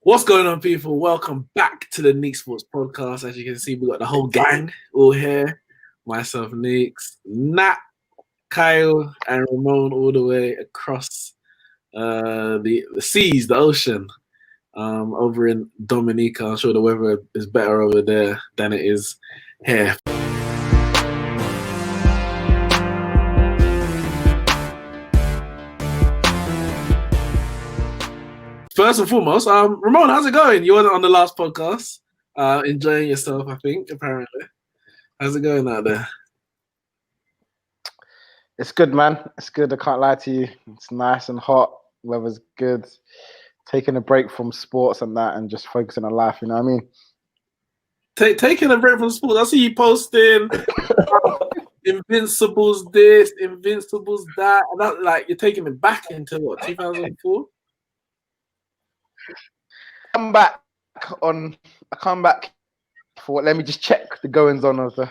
What's going on, people? Welcome back to the Neeks Sports Podcast. As you can see, we got the whole gang all here. Myself, Neeks, Nat, Kyle, and Ramon all the way across the seas, the ocean, over in Dominica. I'm sure the weather is better over there than it is here. First and foremost, Ramon, how's it going? You weren't on the last podcast. Enjoying yourself, I think, apparently. How's it going out there? It's good, man. It's good. I can't lie to you. It's nice and hot. Weather's good. Taking a break from sports and that and just focusing on life, you know what I mean? Taking a break from sports. I see you posting Invincibles this, Invincibles that. And that, like, you're taking it back into what, 2004? I come back for let me just check the goings on of the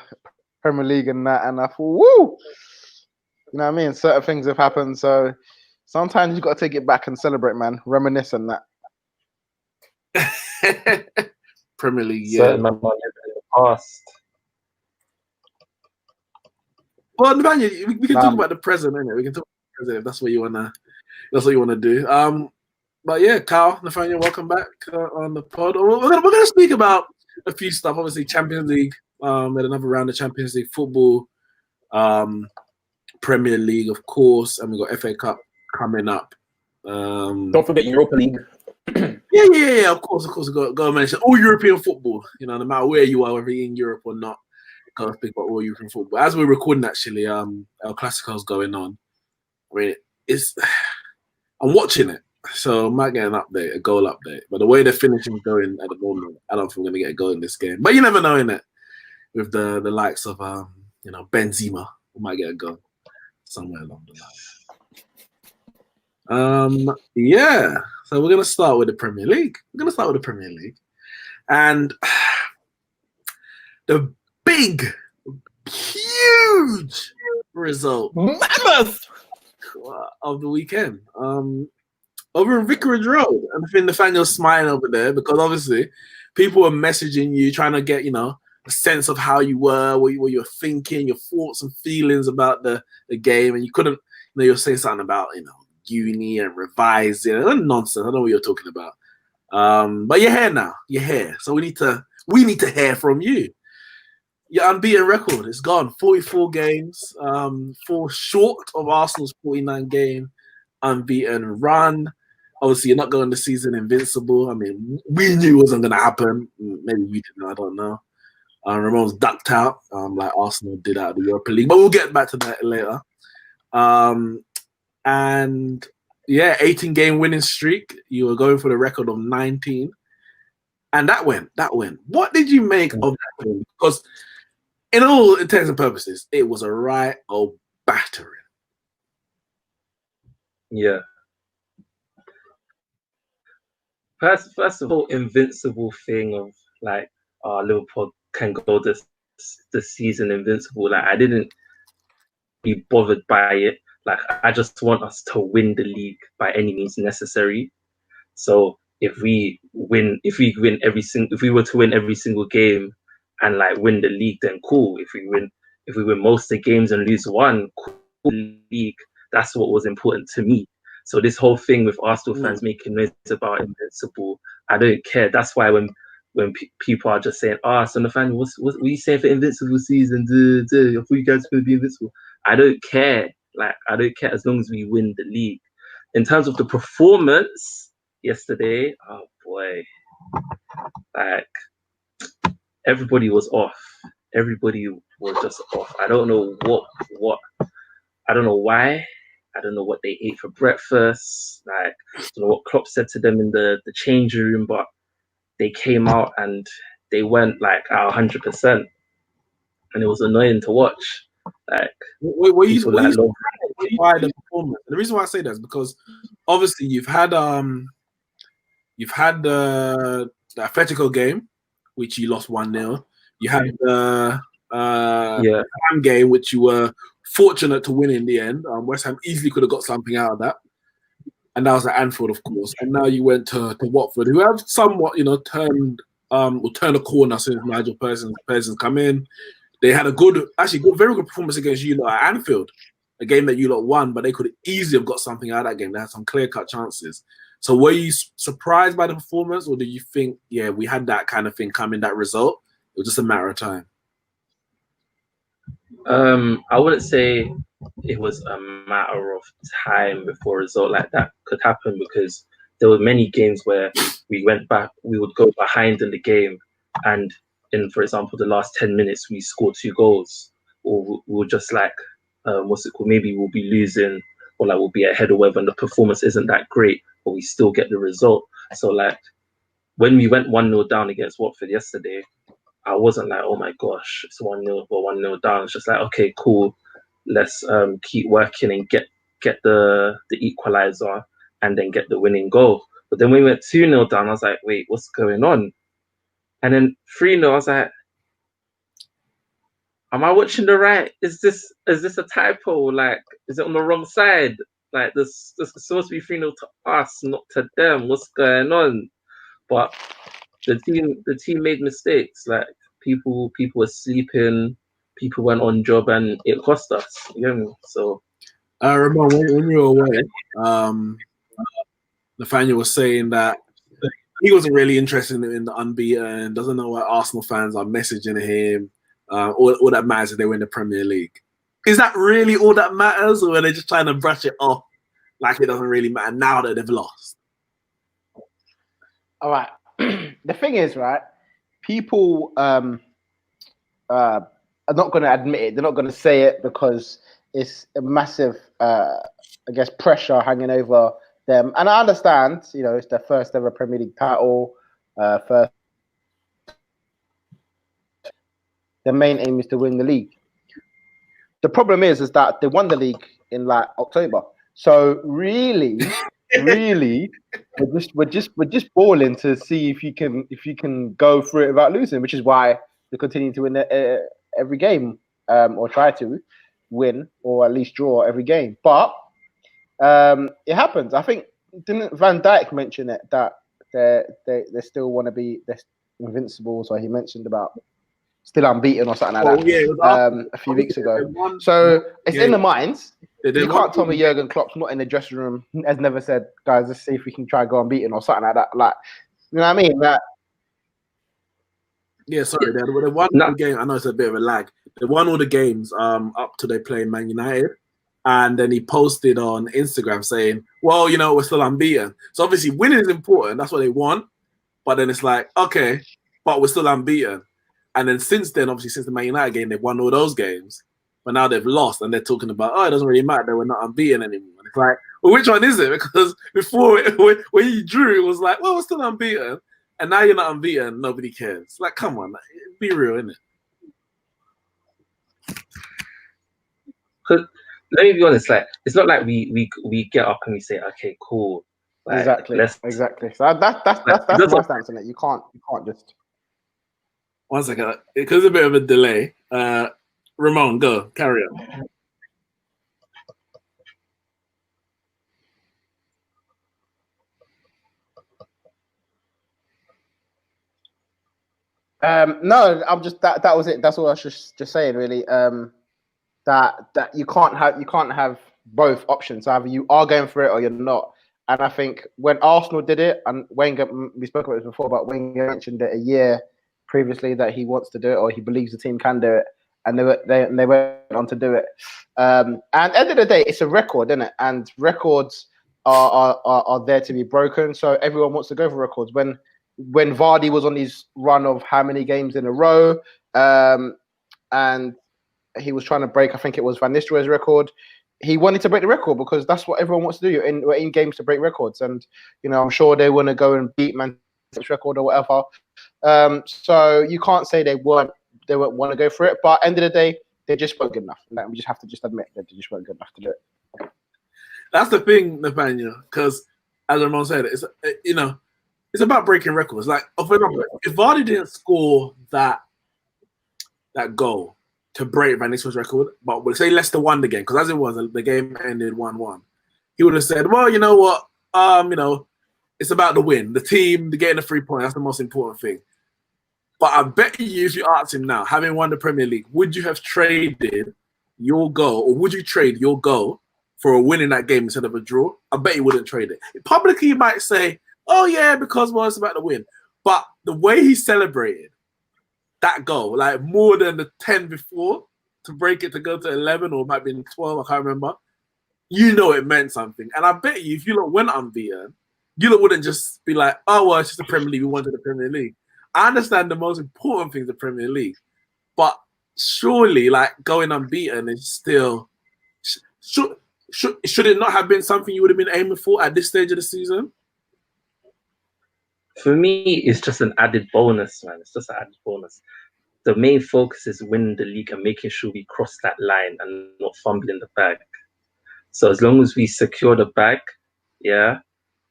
Premier League and that, and I thought, woo! You know what I mean? Certain things have happened, so sometimes you got to take it back and celebrate, man. Reminisce and that. Premier League, yeah. Certain memories in the past. Well, Nathaniel, we can talk about the present, innit? We can talk about the present if that's what you wanna do. But yeah, Kyle, Nathaniel, welcome back on the pod. We're gonna speak about a few stuff. Obviously, Champions League. We had another round of Champions League football. Premier League, of course, and we got FA Cup coming up. Don't forget Europa League. Yeah. Of course. We got to mention all European football. You know, no matter where you are, whether you're in Europe or not, got to speak about all European football. As we're recording, actually, El Clasico's going on. I mean, I'm watching it. So I might get an update, a goal update. But the way the finishing's going at the moment, I don't think we're going to get a goal in this game. But you never know, innit? With the likes of, Benzema, we might get a goal somewhere along the line. Yeah. So we're going to start with the Premier League. And the big, huge result of the weekend. Over in Vicarage Road, and I think Nathaniel's smiling over there because obviously people were messaging you, trying to get, a sense of how you were, what you were thinking, your thoughts and feelings about the game, and you couldn't, you were saying something about, uni and revising and nonsense. I don't know what you're talking about. But you're here now. You're here, so we need to hear from you. Your unbeaten record is gone. 44 games, 4 short of Arsenal's 49-game unbeaten run. Obviously, you're not going the season invincible. I mean, we knew it wasn't going to happen. Maybe you didn't. I don't know. Ramon's ducked out, like Arsenal did out of the Europa League. But we'll get back to that later. And yeah, 18-game winning streak. You were going for the record of 19. And that went. What did you make of that game? Because in all intents and purposes, it was a right old battering. Yeah. First of all, invincible thing of like, Liverpool can go this season invincible. Like, I didn't be bothered by it. Like, I just want us to win the league by any means necessary. So if we were to win every single game and like win the league, then cool. If we win most of the games and lose one, cool league. That's what was important to me. So this whole thing with Arsenal fans making noise about invincible, I don't care. That's why when people are just saying, so Nathaniel, what are you saying for invincible season? I thought you guys were going to be invincible. I don't care. Like, I don't care as long as we win the league. In terms of the performance yesterday, oh boy, like everybody was off. Everybody was just off. I don't know what. I don't know why. I don't know what they ate for breakfast. Like, I don't know what Klopp said to them in the changing room, but they came out and they went like at 100%, and it was annoying to watch. Like, the performance. The reason why I say that is because obviously you've had the Atletico game, which you lost 1-0. You had the Ham game, which you were fortunate to win in the end. West Ham easily could have got something out of that. and that was at Anfield, of course. And now you went to Watford, who have somewhat, turned a corner since Nigel Pearson's come in. They had a very good performance against you lot at Anfield, a game that you lot won, but they could have got something out of that game. They had some clear-cut chances. So were you surprised by the performance, or do you think, yeah, we had that kind of thing coming, that result? It was just a matter of time. I wouldn't say it was a matter of time before a result like that could happen, because there were many games where we would go behind in the game, and in, for example, the last 10 minutes, we scored 2 goals, or we were just like, maybe we'll be losing, or like we'll be ahead or whatever, and the performance isn't that great, but we still get the result. So like when we went 1-0 down against Watford yesterday, I wasn't like, oh my gosh, it's 1-0 or 1-0 down. It's just like, okay, cool. Let's keep working and get the equalizer and then get the winning goal. But then when we went 2-0 down, I was like, wait, what's going on? And then 3-0, I was like, am I watching the right? Is this a typo? Like, is it on the wrong side? Like, this is supposed to be 3-0 to us, not to them. What's going on? But the team made mistakes. Like, people were sleeping, people went on job, and it cost us. You know? So, Ramon, when you were away, Nathaniel was saying that he wasn't really interested in the unbeaten, doesn't know what Arsenal fans are messaging him. All that matters is they win the Premier League. Is that really all that matters, or are they just trying to brush it off like it doesn't really matter now that they've lost? All right. The thing is, right, people are not going to admit it. They're not going to say it because it's a massive, pressure hanging over them. And I understand, it's their first ever Premier League title. Their main aim is to win the league. The problem is that they won the league in like October. So really, we're just balling to see if you can go through it without losing, which is why they continue to win every game, or try to win, or at least draw every game. But it happens. I think, didn't Van Dijk mention it, that they still want to be Invincibles, or he mentioned about still unbeaten or something like that. Yeah, a few weeks ago. So it's in the minds. You can't tell me Jurgen Klopp's not in the dressing room, has never said, guys, let's see if we can try and go unbeaten or something like that. Like, you know what I mean? Yeah, sorry, they won the game. I know it's a bit of a lag. They won all the games up to they playing Man United. And then he posted on Instagram saying, well, we're still unbeaten. So obviously winning is important. That's what they want. But then it's like, okay, but we're still unbeaten. And then since then, obviously, since the Man United game, they've won all those games. But now they've lost, and they're talking about, it doesn't really matter. They were not unbeaten anymore. And it's like, well, which one is it? Because before, when you drew, it was like, well, we're still unbeaten. And now you're not unbeaten. Nobody cares. Like, come on. Be real, innit? Because let me be honest, like, it's not like we get up and we say, okay, cool. Like, exactly. So that's my stance on it. You can't just. 1 second, because there's a bit of a delay. Ramon, go, carry on. No, I'm just that was it. That's all I was just saying, really. That you can't have both options. So either you are going for it or you're not. And I think when Arsenal did it, and Wenger, we spoke about this before, but Wenger mentioned it a year previously that he wants to do it, or he believes the team can do it, and they went on to do it. And at the end of the day, it's a record, isn't it? And records are there to be broken. So everyone wants to go for records. When Vardy was on his run of how many games in a row, and he was trying to break, I think it was Van Nistelrooy's record. He wanted to break the record because that's what everyone wants to do. We're in games to break records, and I'm sure they want to go and beat Man City's record or whatever. So you can't say they won't want to go for it, but end of the day, they just weren't good enough. Like, we just have to admit that they just weren't good enough to do it. That's the thing, Nathaniel, because as Ramon said, it's about breaking records. Like, for example, if Vardy didn't score that goal to break Van Nistelrooy's record, but we'll say Leicester won the game, because as it was, the game ended 1-1. He would have said, well, you know what? it's about the win, the team, the getting the 3 points. That's the most important thing. But I bet you, if you asked him now, having won the Premier League, would you have traded your goal, or would you trade your goal for a win in that game instead of a draw? I bet you wouldn't trade it. Publicly, you might say, "Oh yeah, because it's about the win." But the way he celebrated that goal, like more than the 10 before, to break it to go to 11, or it might have been 12, I can't remember. It meant something. And I bet you, if you went unbeaten, you wouldn't just be like, "Oh well, it's just the Premier League. We wanted the Premier League." I understand the most important thing is the Premier League, but surely, going unbeaten is still should it not have been something you would have been aiming for at this stage of the season? For me, it's just an added bonus, man. It's just an added bonus. The main focus is winning the league and making sure we cross that line and not fumbling the bag. So as long as we secure the bag, yeah,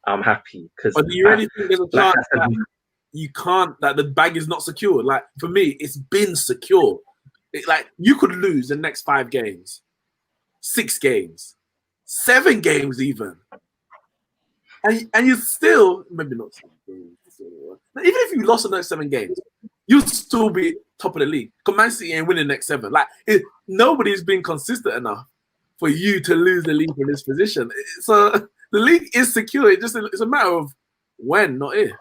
I'm happy. But do you really think there's a chance that you can't, that the bag is not secure? Like, for me, it's been secure. You could lose the next 5 games, 6 games, 7 games even. And you still, maybe not 7 games. Even if you lost the next 7 games, you'd still be top of the league. Because Man City ain't winning the next 7. Nobody's been consistent enough for you to lose the league in this position. So the league is secure. It's a matter of when, not if.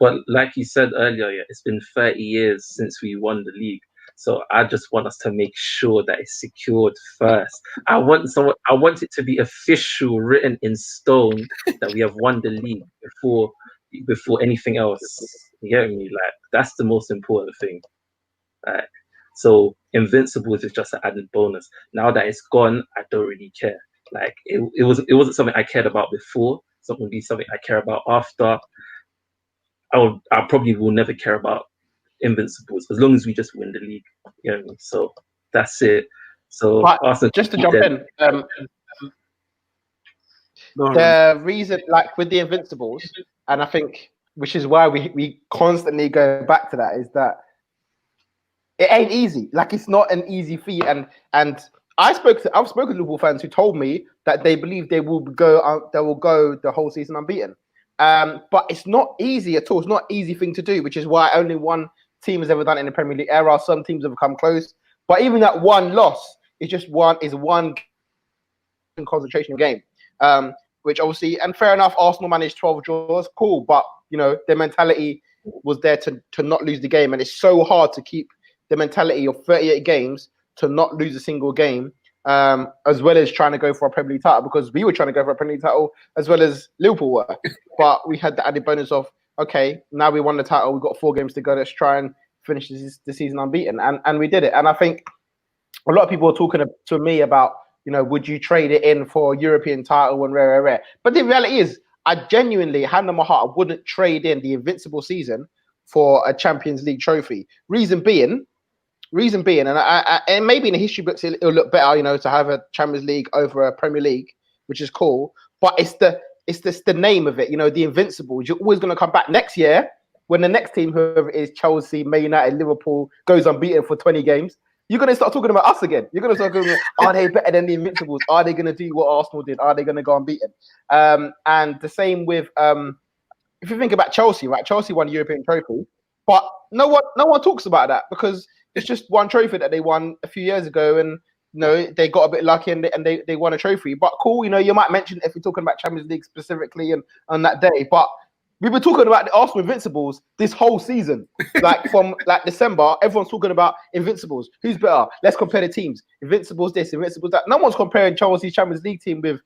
But like you said earlier, it's been 30 years since we won the league. So I just want us to make sure that it's secured first. I want it to be official, written in stone, that we have won the league before anything else. You get me? That's the most important thing. So Invincibles is just an added bonus. Now that it's gone, I don't really care. It wasn't something I cared about before. Something will be something I care about after. I probably will never care about Invincibles as long as we just win the league. You know what I mean? So that's it. So Arsenal, just to jump in, the reason, with the Invincibles, and I think which is why we constantly go back to that, is that it ain't easy. It's not an easy feat, and I've spoken to Liverpool fans who told me that they believe they will go the whole season unbeaten. But it's not easy at all. It's not an easy thing to do, which is why only one team has ever done it in the Premier League era. Some teams have come close, but even that one loss is one concentration game. Which obviously, and fair enough, Arsenal managed 12 draws, cool, but their mentality was there to not lose the game, and it's so hard to keep the mentality of 38 games to not lose a single game, as well as trying to go for a Premier League title, because we were trying to go for a Premier League title as well as Liverpool were. But we had the added bonus of, okay, now we won the title, we've got 4 games to go, let's try and finish the season unbeaten. And we did it. And I think a lot of people are talking to me about, would you trade it in for a European title and rare. But the reality is, I genuinely, hand on my heart, I wouldn't trade in the Invincible season for a Champions League trophy. Reason being, and maybe in the history books it'll look better, to have a Champions League over a Premier League, which is cool. But it's the name of it, the Invincibles. You're always going to come back next year when the next team, whoever it is, Chelsea, Man United, Liverpool, goes unbeaten for 20 games. You're going to start talking about us again. You're going to start going, are they better than the Invincibles? Are they going to do what Arsenal did? Are they going to go unbeaten? And the same with, if you think about Chelsea, right? Chelsea won a European trophy, but no one talks about that because it's just one trophy that they won a few years ago, and they got a bit lucky and they won a trophy. But cool, you might mention if we're talking about Champions League specifically and on that day. But we've been talking about the Arsenal Invincibles this whole season. From December, everyone's talking about Invincibles. Who's better? Let's compare the teams. Invincibles this, Invincibles that. No one's comparing Chelsea's Champions League team with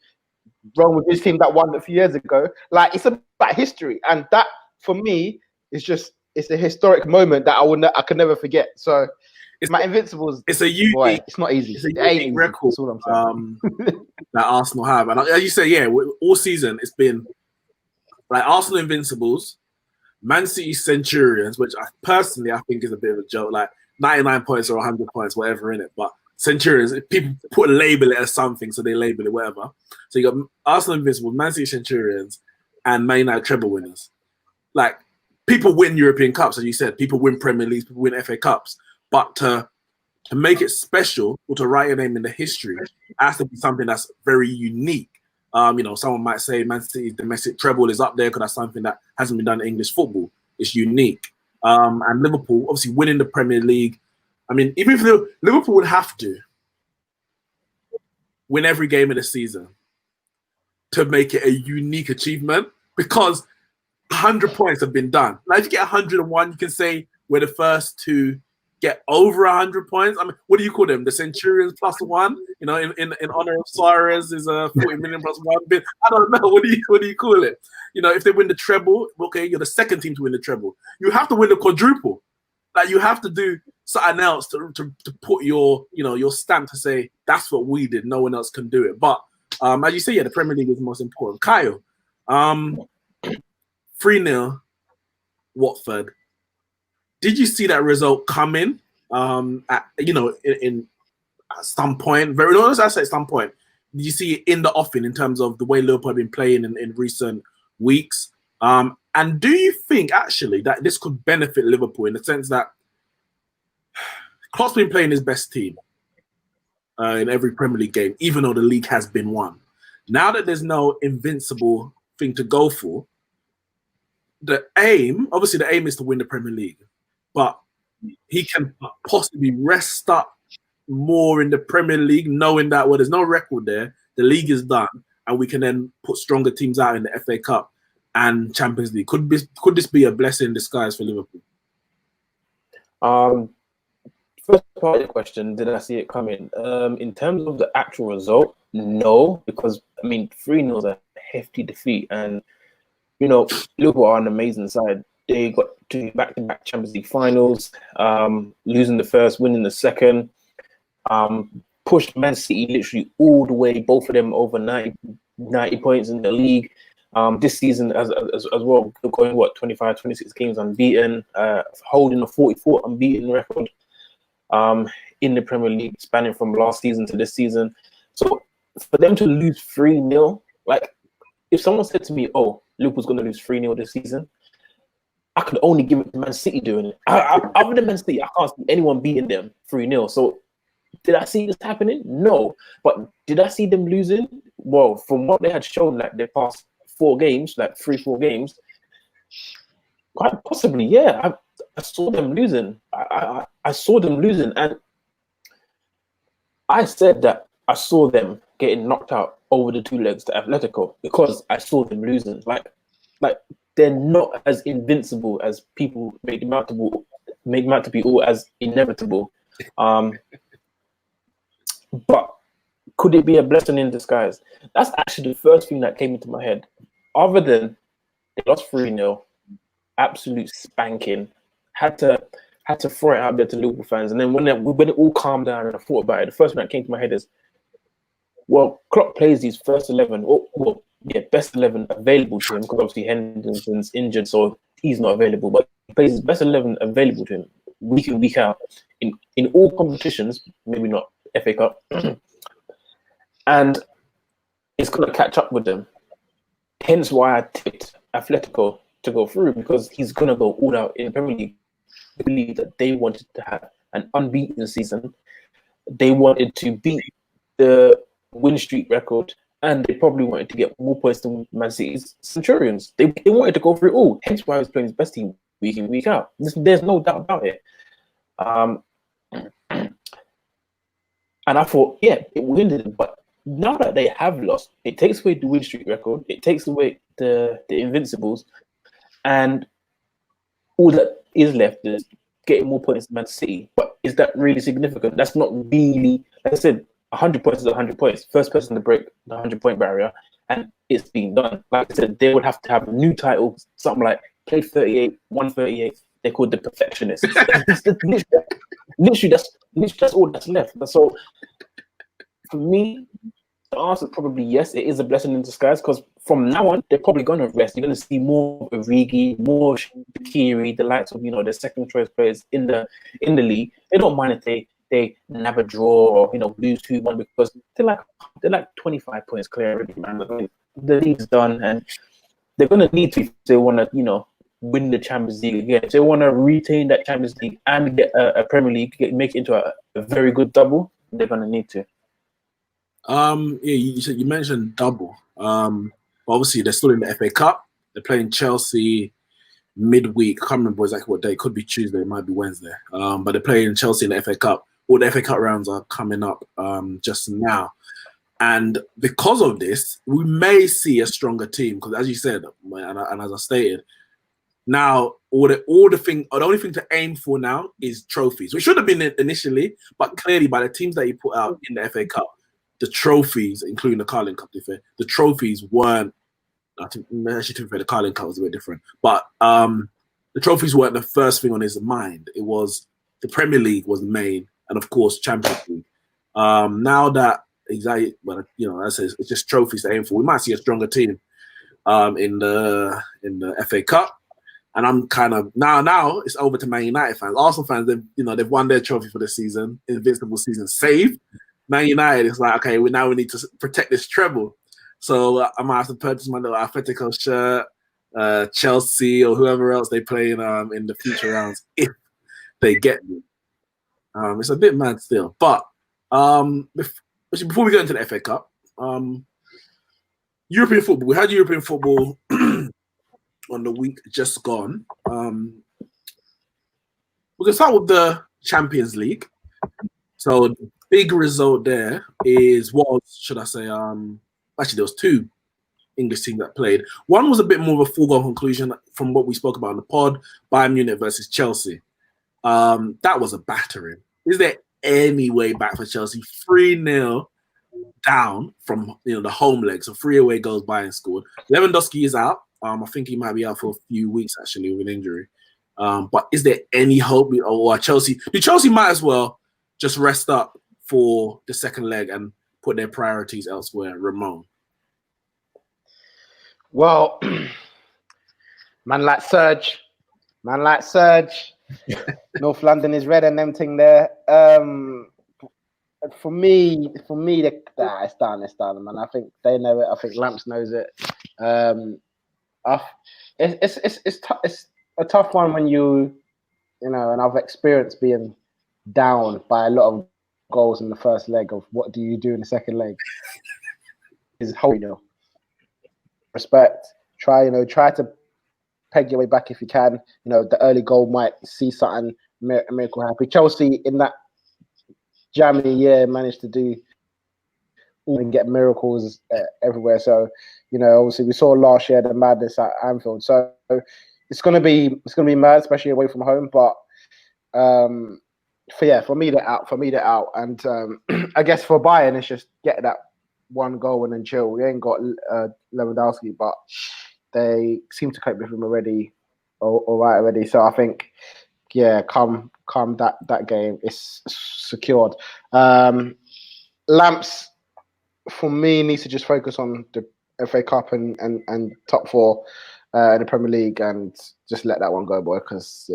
this team that won a few years ago. It's about history, and that for me is just. It's a historic moment that I could never forget. So, my Invincibles. It's a unique. Boy, it's not easy. It's a unique record. That's all I'm saying. That Arsenal have, and as you say, all season it's been Arsenal Invincibles, Man City Centurions, which I think is a bit of a joke. 99 points or 100 points, whatever in it. But Centurions, people label it as something, so they label it whatever. So you got Arsenal Invincibles, Man City Centurions, and Man United treble winners. People win European Cups, as you said. People win Premier Leagues, people win FA Cups. But to make it special or to write your name in the history, it has to be something that's very unique. Someone might say Man City's domestic treble is up there because that's something that hasn't been done in English football. It's unique. And Liverpool, obviously winning the Premier League. I mean, even if Liverpool would have to win every game of the season to make it a unique achievement, because 100 points have been done. Now, if you get 101, you can say we're the first to get over 100 points. I mean, what do you call them? The Centurions plus one? In honor of Suarez is a 40 million plus one bit. I don't know. What do you call it? If they win the treble, okay, you're the second team to win the treble. You have to win the quadruple. Like, you have to do something else to put your stamp to say that's what we did. No one else can do it. But as you say, yeah, the Premier League is the most important. Kyle, 3-0 Watford. Did you see that result coming? In at some point, at some point, did you see it in the offing in terms of the way Liverpool have been playing in recent weeks? And do you think actually that this could benefit Liverpool in the sense that Klopp's been playing his best team in every Premier League game, even though the league has been won? Now that there's no invincible thing to go for, the aim is to win the Premier League, but he can possibly rest up more in the Premier League, knowing that, there's no record there, the league is done, and we can then put stronger teams out in the FA Cup and Champions League. Could this be a blessing in disguise for Liverpool? First part of the question, did I see it coming? In terms of the actual result, no, because 3-0 is a hefty defeat, and Liverpool are an amazing side. They got to back-to-back Champions League finals, losing the first, winning the second, pushed Man City literally all the way, both of them over 90 points in the league. This season as well, going 25, 26 games unbeaten, holding a 44 unbeaten record in the Premier League, spanning from last season to this season. So for them to lose 3-0, like, if someone said to me, "Oh, Liverpool's going to lose 3-0 this season," I could only give it to Man City doing it. Other than Man City, I can't see anyone beating them 3-0. So did I see this happening? No. But did I see them losing? Well, from what they had shown, like their past 4 games, like 3-4 games, quite possibly, yeah. I saw them losing. I saw them losing. And I said that I saw them getting knocked out over the 2 legs to Atletico because I saw them losing. Like they're not as invincible as people make them out to be, or as inevitable. But could it be a blessing in disguise? That's actually the first thing that came into my head. Other than they lost 3-0, absolute spanking, had to throw it out there to Liverpool fans. And then when it all calmed down and I thought about it, the first thing that came to my head is, well, Klopp plays his first 11, best 11 available to him, because obviously Henderson's injured, so he's not available. But he plays his best 11 available to him week in, week out in all competitions, maybe not FA Cup, and it's going to catch up with them. Hence why I tipped Atletico to go through, because he's going to go all out in the Premier League. I believe that they wanted to have an unbeaten season. They wanted to beat the win streak record, and they probably wanted to get more points than Man City's Centurions. They wanted to go through it all. Hence why he was playing his best team week in, week out. There's no doubt about it. And I thought, yeah, it wins it. But now that they have lost, it takes away the win streak record. It takes away the Invincibles. And all that is left is getting more points than Man City. But is that really significant? That's not really, like I said, 100 points is 100 points. First person to break the 100-point barrier, and it's being done. Like I said, they would have to have a new title, something like played 38, 138. They're called the Perfectionists. literally, that's all that's left. So for me, the answer is probably yes. It is a blessing in disguise, because from now on, they're probably going to rest. You're going to see more of Origi, more Shaqiri, the likes of their second choice players in the league. They don't mind if they nab a draw or lose 2-1, because they're like 25 points clear already, man. I mean, the league's done, and they're going to need to if they want to win the Champions League again. If they want to retain that Champions League and get a Premier League, make it into a very good double, they're going to need to. Yeah, you mentioned double. Obviously they're still in the FA Cup. They're playing Chelsea midweek. I can't remember exactly what day. It could be Tuesday, it might be Wednesday. But they're playing Chelsea in the FA Cup. All the FA Cup rounds are coming up just now. And because of this, we may see a stronger team. Because as you said, and as I stated, now the only thing to aim for now is trophies, which should have been to but clearly by the teams that he put out in the FA Cup, the trophies, including the Carling Cup, the trophies weren't. I think actually, to be fair, the Carling Cup was a bit different, but the trophies weren't the first thing on his mind. It was the Premier League was the main, and of course Champions League. Now that exactly, well, I say it's just trophies to aim for. We might see a stronger team in the FA Cup. And I'm kind of now it's over to Man United fans. Arsenal fans, they've won their trophy for the season, Invincible season saved. Man United is like, okay, we need to protect this treble. So I might have to purchase my little Atletico shirt, Chelsea or whoever else they play in the future rounds if they get me. It's a bit mad still, but before we go into the FA Cup, European football. We had European football on the week just gone. We're gonna start with the Champions League. So the big result there should I say, actually there was two English teams that played. One was a bit more of a foregone conclusion from what we spoke about in the pod, Bayern Munich versus Chelsea. That was a battering. Is there any way back for Chelsea? 3-0 down from the home leg. So 3 away goals Bayern scored. Lewandowski is out. I think he might be out for a few weeks actually with an injury. But is there any hope? Or Chelsea might as well just rest up for the second leg and put their priorities elsewhere. Ramon. Well, man like Serge. North London is red and them thing there. For me, it's done, man. I think they know it. I think Lamps knows it. It's a tough one when and I've experienced being down by a lot of goals in the first leg. Of what do you do in the second leg? Is respect. Try to peg your way back if you can. The early goal might see something miracle happy. Chelsea in that jammy year managed to do and get miracles everywhere. So obviously we saw last year the madness at Anfield. So it's gonna be mad, especially away from home. But for me they're out. And I guess for Bayern it's just get that one goal and then chill. We ain't got Lewandowski, but they seem to cope with him already. All right already. So I think come that game is secured. Lamps for me needs to just focus on the FA Cup and top four in the Premier League and just let that one go, boy, because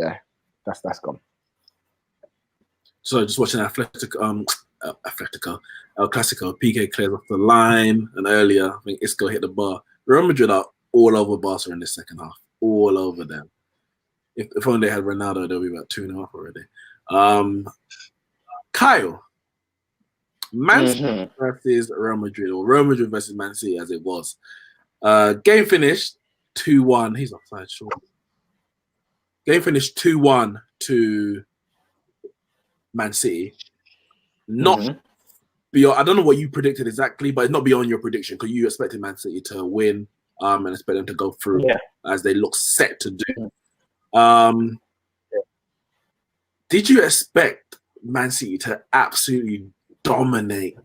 that's gone. So just watching Atletico, El Clasico, PK clears off the line, and earlier I think Isco hit the bar. Real Madrid are all over Barca in the second half, all over them. If only they had Ronaldo, they'll be about 2.5 already. Kyle, Man City versus Real Madrid, or Real Madrid versus Man City as it was. Game finished 2-1. He's offside, sure. Game finished 2-1 to Man City. Not beyond. I don't know what you predicted exactly, but it's not beyond your prediction because you expected Man City to win and expect them to go through as they look set to do. Did you expect Man City to absolutely dominate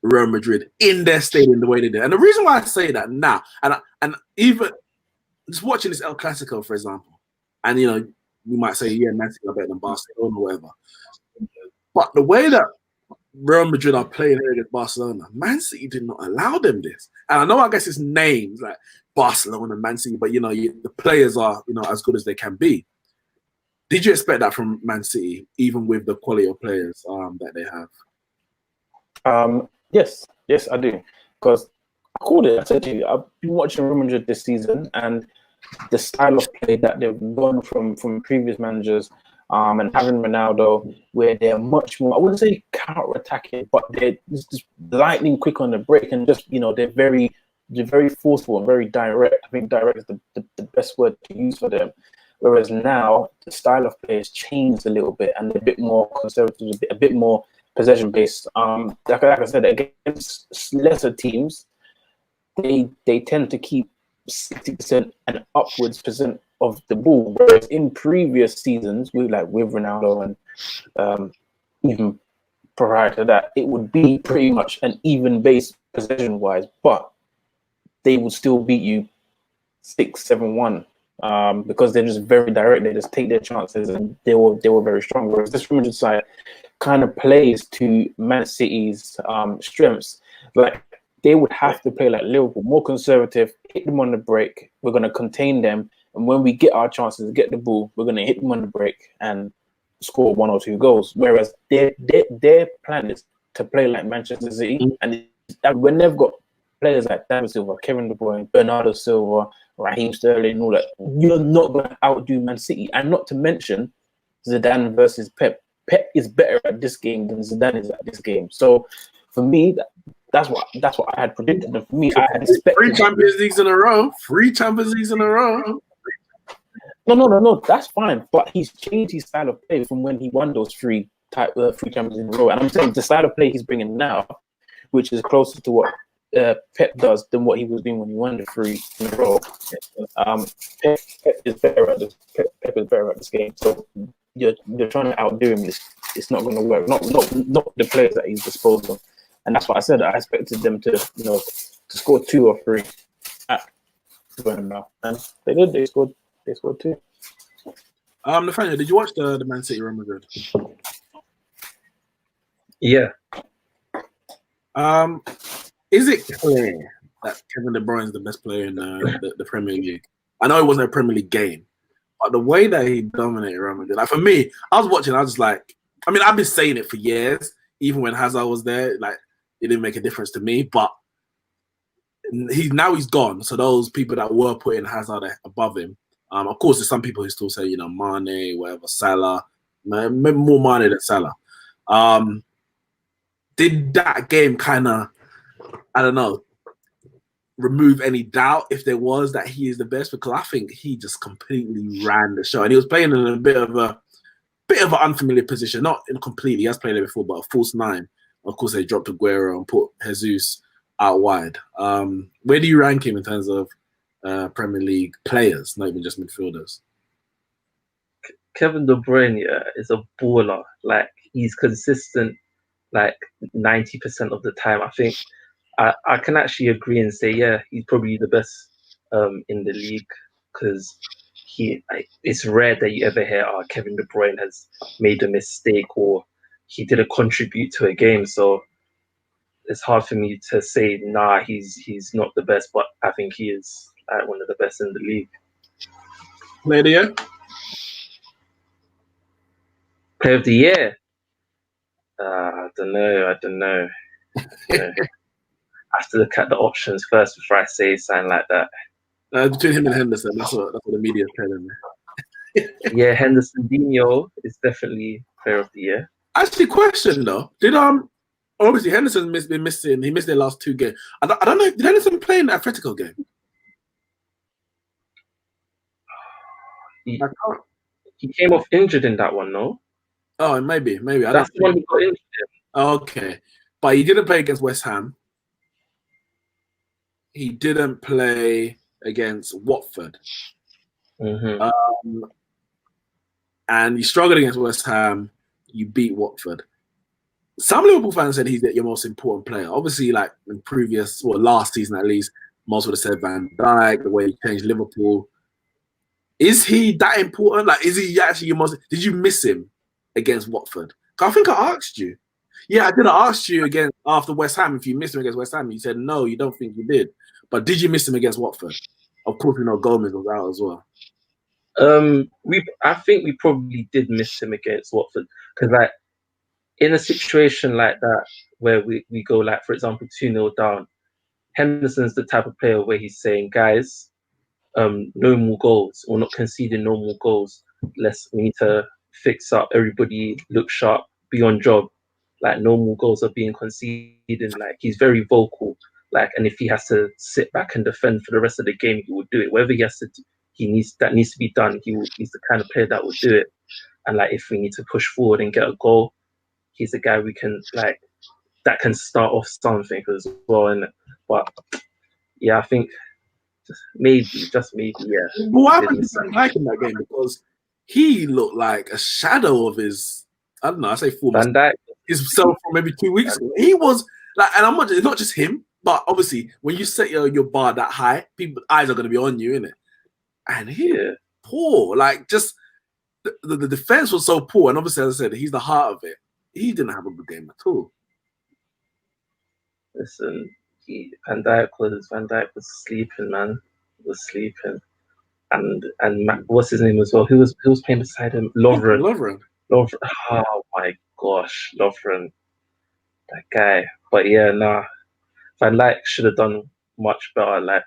Real Madrid in their stadium the way they did? And the reason why I say that now, and even just watching this El Clasico, for example, and you might say, Man City are better than Barcelona or whatever. But the way that Real Madrid are playing here against Barcelona, Man City did not allow them this. And I know, I guess it's names like Barcelona and Man City, but the players are as good as they can be. Did you expect that from Man City, even with the quality of players that they have? Yes, I do. Because I called it. I said to you, I've been watching Real Madrid this season, and the style of play that they've gone from previous managers, and having Ronaldo, where they're much more, I wouldn't say counter-attacking, but they're just lightning quick on the break, and just, you know, they're very forceful and very direct. I think direct is the best word to use for them. Whereas now the style of play has changed a little bit, and they're a bit more conservative, a bit more possession based. Like I said, against lesser teams, they tend to keep 60% and upwards percent of the ball. Whereas in previous seasons, with Ronaldo and even prior to that, it would be pretty much an even base possession wise, but they would still beat you 6-7-1. Because they're just very direct. They just take their chances, and they were very strong. Whereas this Real Madrid side kind of plays to Man City's strengths. Like, they would have to play like Liverpool, more conservative, hit them on the break. We're going to contain them, and when we get our chances to get the ball, we're going to hit them on the break and score 1 or 2 goals. Whereas their plan is to play like Manchester City, and when they've got players like David Silva, Kevin De Bruyne, Bernardo Silva, Raheem Sterling, and all that, you're not going to outdo Man City. And not to mention Zidane versus Pep. Pep is better at this game than Zidane is at this game. So for me, that's what I had predicted. And for me, I had expected 3 Champions Leagues in a row. 3 Champions Leagues in a row. No. That's fine. But he's changed his style of play from when he won those 3 Champions in a row. And I'm saying the style of play he's bringing now, which is closer to what Pep does than what he was doing when he won the 3 in a row. Pep is better at this. Pep is better at this game. So you're trying to outdo him. It's not going to work. Not the players that he's disposed of. And that's what I said. I expected them to score 2 or 3 at Bernabeu, and they did. They scored 2. Nathaniel, did you watch the Man City Real Madrid? Yeah. Is it clear that Kevin De Bruyne is the best player in the Premier League? I know it wasn't a Premier League game, but the way that he dominated Real Madrid, like, for me, I was watching, I was just like, I mean, I've been saying it for years, even when Hazard was there, like, it didn't make a difference to me, but he's gone. So those people that were putting Hazard above him, of course, there's some people who still say, Mane, whatever, Salah, maybe more Mane than Salah. Did that game kind of, I don't know, remove any doubt if there was that he is the best? Because I think he just completely ran the show, and he was playing in a bit of an unfamiliar position. Not in completely, he has played there before, but a false 9. Of course, they dropped Aguero and put Jesus out wide. Where do you rank him in terms of Premier League players, not even just midfielders? Kevin De Bruyne, is a baller. Like, he's consistent, like 90% of the time. I think I can actually agree and say, yeah, he's probably the best in the league, because it's rare that you ever hear, Kevin De Bruyne has made a mistake or he didn't contribute to a game. So it's hard for me to say, nah, he's not the best, but I think he is one of the best in the league. Player of the year? Player of the year? I don't know. I have to look at the options first before I say something like that. Between him and Henderson, that's what the media is telling me. Yeah, Henderson Dino is definitely player of the year. Actually, question though, did obviously Henderson's been missing. He missed their last 2 games. I don't know. Did Henderson play in the Atletico game? He came off injured in that one, no? Oh, maybe. That's the one he got injured in. Okay, but he didn't play against West Ham. He didn't play against Watford. Mm-hmm. And you struggled against West Ham. You beat Watford. Some Liverpool fans said he's your most important player. Obviously, like in last season at least, most would have said Van Dijk, the way he changed Liverpool. Is he that important? Like, is he actually your most? Did you miss him against Watford? I think I asked you. Yeah, I did. I asked you again after West Ham if you missed him against West Ham. You said no, you don't think you did. But did you miss him against Watford? Of course, Gomez was out as well. I think we probably did miss him against Watford, because like in a situation like that where we go, like, for example, 2-0 down, Henderson's the type of player where he's saying, guys, no more goals. We're not conceding no more goals. We need to fix up, everybody look sharp, be on job. Like normal goals are being conceded. Like he's very vocal. Like, and if he has to sit back and defend for the rest of the game, he will do it. Whatever he has to do, needs to be done. He's the kind of player that will do it. And like, if we need to push forward and get a goal, he's the guy we can like that can start off something as well. And but yeah, I think just maybe, yeah. But what happened to Van Dijk in that game? Because he looked like a shadow of his, I don't know, I say former Van Dijk, himself from maybe 2 weeks ago. He was like, and I'm not, it's not just him, but obviously when you set your bar that high, people's eyes are going to be on you, innit? And he poor, like just the defense was so poor, and obviously as I said, he's the heart of it. He didn't have a good game at all. listen, Van Dijk was sleeping, man. He was sleeping, and what's his name as well? Who was playing beside him? Lovren. Oh my gosh, Lovren, that guy. But yeah, nah. Van Dijk should have done much better. Like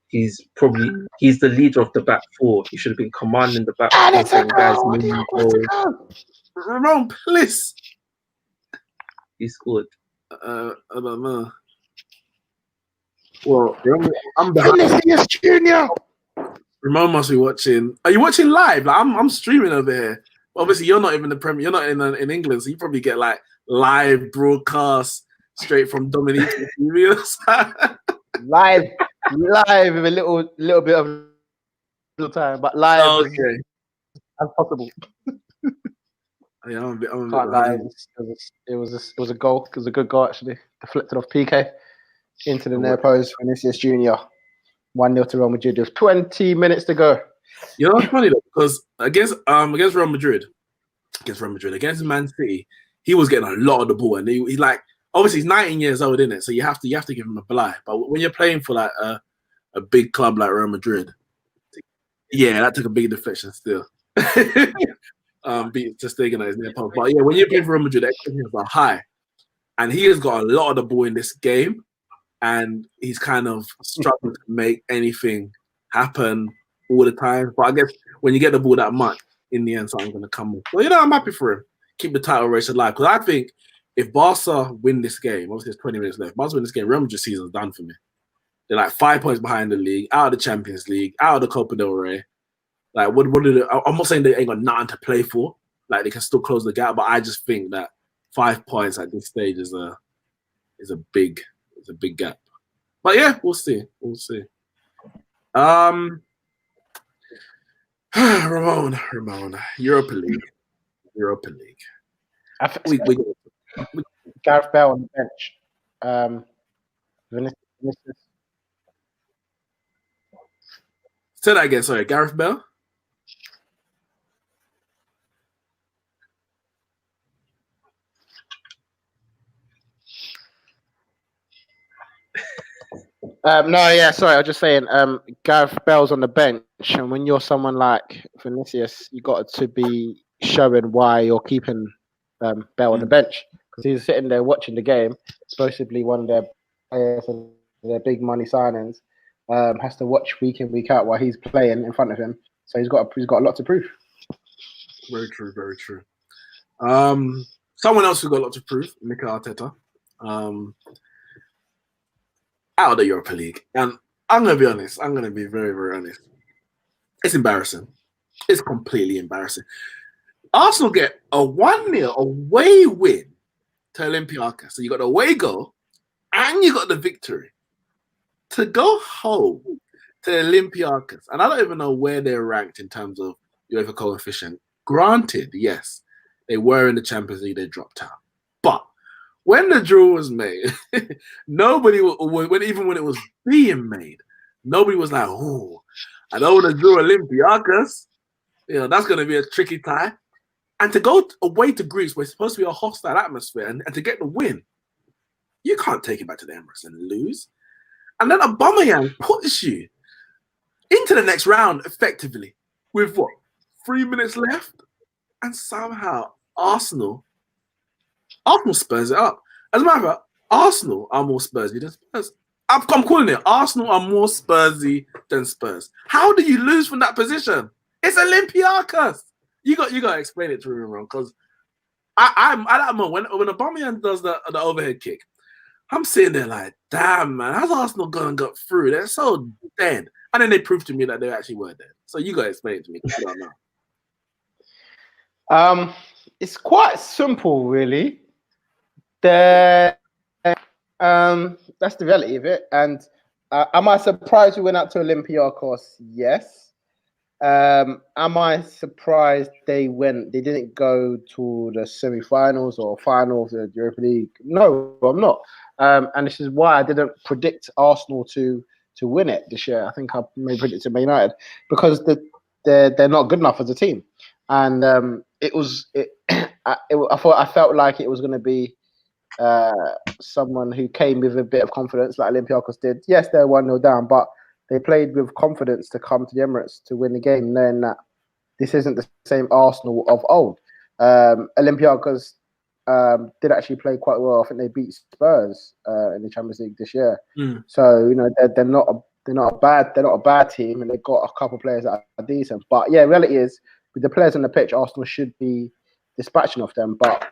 he's the leader of the back four. He should have been commanding the back four. Saying, guys, Ramon, please. He scored. I don't know. Well, I'm behind. Vinicius Junior. Ramon must be watching. Are you watching live? Like, I'm streaming over here. Obviously, you're not even the Premier. You're not in England, so you probably get like live broadcast straight from Dominique. live with a little bit of time, but live as possible. Yeah, I'm a bit Can't lie. It was a goal. It was a good goal actually. Deflected off PK into the near post. Vinicius Junior. 1-0 to Real Madrid. There's 20 minutes to go. You know, it's funny though, because against Real Madrid, against Man City, he was getting a lot of the ball, and he like obviously he's 19 years old, isn't it? So you have to give him a bly. But when you're playing for like a big club like Real Madrid, yeah, that took a big deflection still. Beat Stegen at his near post. But yeah, when you're playing for Real Madrid, the expectations are high, and he has got a lot of the ball in this game, and he's kind of struggling to make anything happen all the time. But I guess when you get the ball that much, in the end, something's going to come. Well, you know, I'm happy for him. Keep the title race alive. Because I think if Barca win this game, obviously there's 20 minutes left. Barca win this game, Real Madrid season's done for me. They're like 5 points behind the league, out of the Champions League, out of the Copa del Rey. Like, I'm not saying they ain't got nothing to play for. Like, they can still close the gap, but I just think that 5 points at this stage is a big gap. But yeah, we'll see. Ramon, Europa League. We Gareth Bale on the bench. Vinicius. Say that again. Sorry, Gareth Bale. Sorry, I was just saying, Gareth Bale's on the bench, and when you're someone like Vinicius, you got to be showing why you're keeping Bale on the bench, because he's sitting there watching the game, supposedly one of their players and their big money signings, has to watch week in, week out while he's playing in front of him, so he's got a lot to prove. Very true. Someone else who got a lot to prove, Mikel Arteta. Out of the Europa League. And I'm going to be honest. I'm going to be very, very honest. It's embarrassing. It's completely embarrassing. Arsenal get a 1-0 away win to Olympiacos. So you got the away goal and you got the victory. To go home to Olympiacos. And I don't even know where they're ranked in terms of UEFA coefficient. Granted, yes, they were in the Champions League. They dropped out. But when the draw was made, nobody, even when it was being made, nobody was like, "Oh, I don't want to draw Olympiacos. You know, that's going to be a tricky tie." And to go away to Greece, where it's supposed to be a hostile atmosphere, and to get the win, you can't take it back to the Emirates and lose. And then Aubameyang puts you into the next round effectively with what, 3 minutes left, and somehow Arsenal spurs it up. As a matter of fact, Arsenal are more Spursy than Spurs. I'm calling it. Arsenal are more Spursy than Spurs. How do you lose from that position? It's Olympiacos. You got to explain it to me, wrong, because I'm at that moment when Aubameyang does the overhead kick, I'm sitting there like, damn man, how's Arsenal got through? They're so dead, and then they proved to me that they actually were dead. So you got to explain it to me. I don't know. It's quite simple, really. That's the reality of it. And am I surprised we went out to Olympiacos? Yes. Am I surprised they didn't go to the semi-finals or finals of the Europa League? No, I'm not. And this is why I didn't predict Arsenal to win it this year. I think I may predict Man United because they're not good enough as a team. And I felt like it was going to be someone who came with a bit of confidence, like Olympiacos did. Yes, they're 1-0 down, but they played with confidence to come to the Emirates to win the game, knowing that this isn't the same Arsenal of old. Olympiacos did actually play quite well. I think they beat Spurs in the Champions League this year. So they're not a bad team, and they've got a couple of players that are decent. But yeah, reality is with the players on the pitch, Arsenal should be dispatching of them, but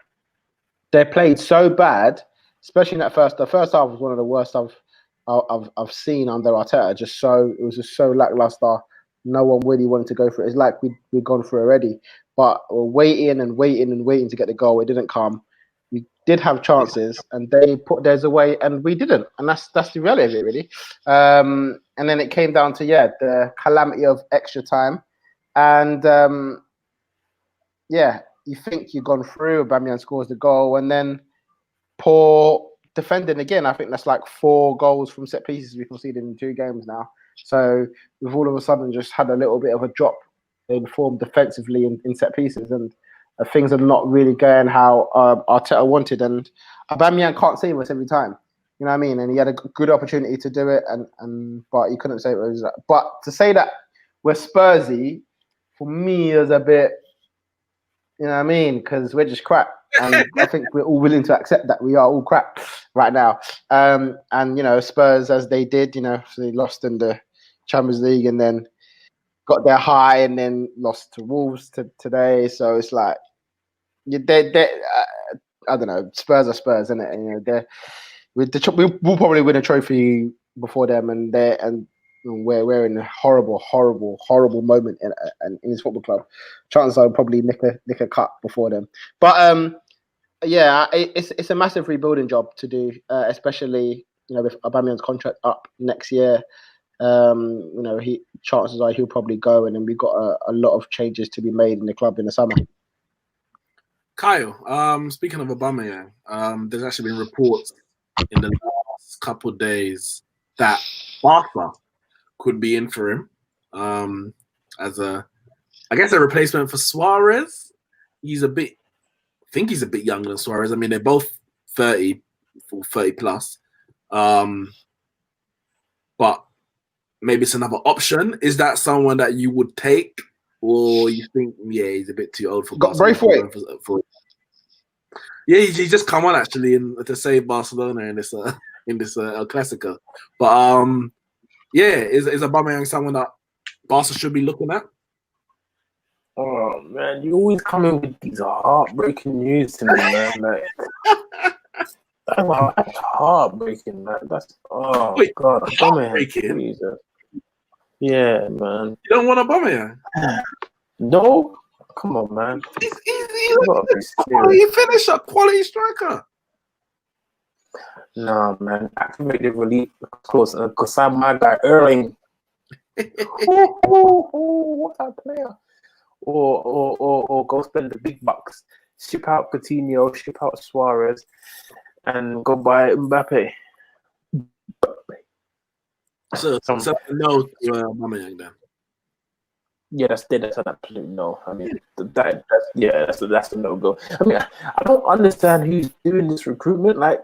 they played so bad, especially in that the first half was one of the worst I've seen under Arteta. It was just so lackluster. No one really wanted to go for it. It's like we'd gone through already, but we're waiting to get the goal. It didn't come. We did have chances, and they put theirs away, and we didn't. And that's the reality of it, really. And then it came down to the calamity of extra time, and you think you've gone through. Aubameyang scores the goal, and then poor defending again. I think that's like 4 goals from set pieces we conceded in 2 games now. So we've all of a sudden just had a little bit of a drop in form defensively in set pieces, and things are not really going how Arteta wanted. And Aubameyang can't save us every time. You know what I mean? And he had a good opportunity to do it, but he couldn't save it. But to say that we're Spursy, for me, is a bit. You know what I mean? Because we're just crap. And I think we're all willing to accept that we are all crap right now. And, Spurs, as they did, so they lost in the Champions League and then got their high and then lost to Wolves today. So it's like, I don't know, Spurs are Spurs, isn't it? And, we'll probably win a trophy before them, and we're in a horrible moment in his football club. Chances are probably nick a cup before them. But it's a massive rebuilding job to do, especially with Aubameyang's contract up next year. Chances are he'll probably go, and then we've got a lot of changes to be made in the club in the summer. Kyle, speaking of Aubameyang, there's actually been reports in the last couple of days that Barca could be in for him as a replacement for Suarez. I think he's a bit younger than Suarez. I mean, they're both 30 plus. But maybe it's another option. Is that someone that you would take, or you think, he's a bit too old for Barcelona? Yeah, he just come on actually to save Barcelona in this El Clasico. But is Aubameyang someone that Barca should be looking at? Oh man, you always come in with these heartbreaking news to me, man. Like, that's heartbreaking, man. God, Aubameyang. Jesus. Yeah, man. You don't want Aubameyang? No, come on, man. He's a quality finisher, quality striker. Nah, man. Activate the relief, of course, because I'm my guy, Erling. What a player! Or go spend the big bucks, ship out Coutinho, ship out Suarez, and go buy Mbappe. So no, Aubameyang then. Yeah, that's an absolute no. I mean, that's a no go. I mean, I don't understand who's doing this recruitment. Like,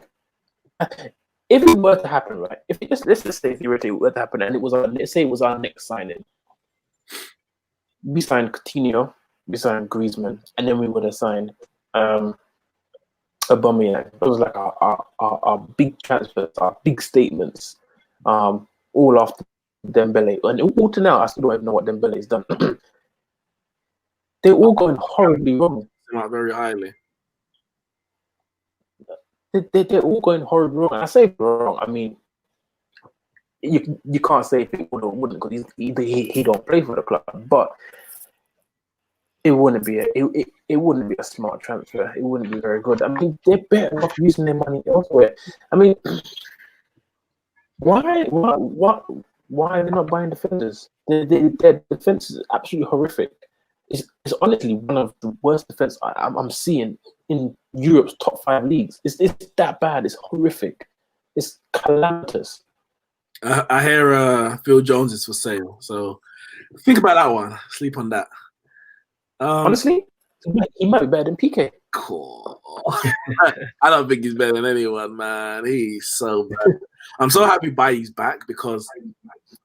if it were to happen, right? Let's just say theoretically it were to happen, and let's say it was our next signing. We signed Coutinho, we signed Griezmann, and then we would have signed Aubameyang. It was like our big transfers, our big statements, all after Dembele. And up to now, I still don't even know what Dembele's done. They're all going horribly wrong. Not very highly. They're all going horribly wrong. And I say wrong. I mean, you can't say if he would or wouldn't because he don't play for the club, but it wouldn't be a smart transfer. It wouldn't be very good. I mean, they're better off using their money elsewhere. I mean, why are they not buying defenders? Their defense is absolutely horrific. It's honestly one of the worst defense I'm seeing in Europe's top 5 leagues. It's that bad. It's horrific. It's calamitous. I hear Phil Jones is for sale, so think about that one. Sleep on that. Honestly, he might be better than PK. Cool. I don't think he's better than anyone, man. He's so bad. I'm so happy Bailly's back because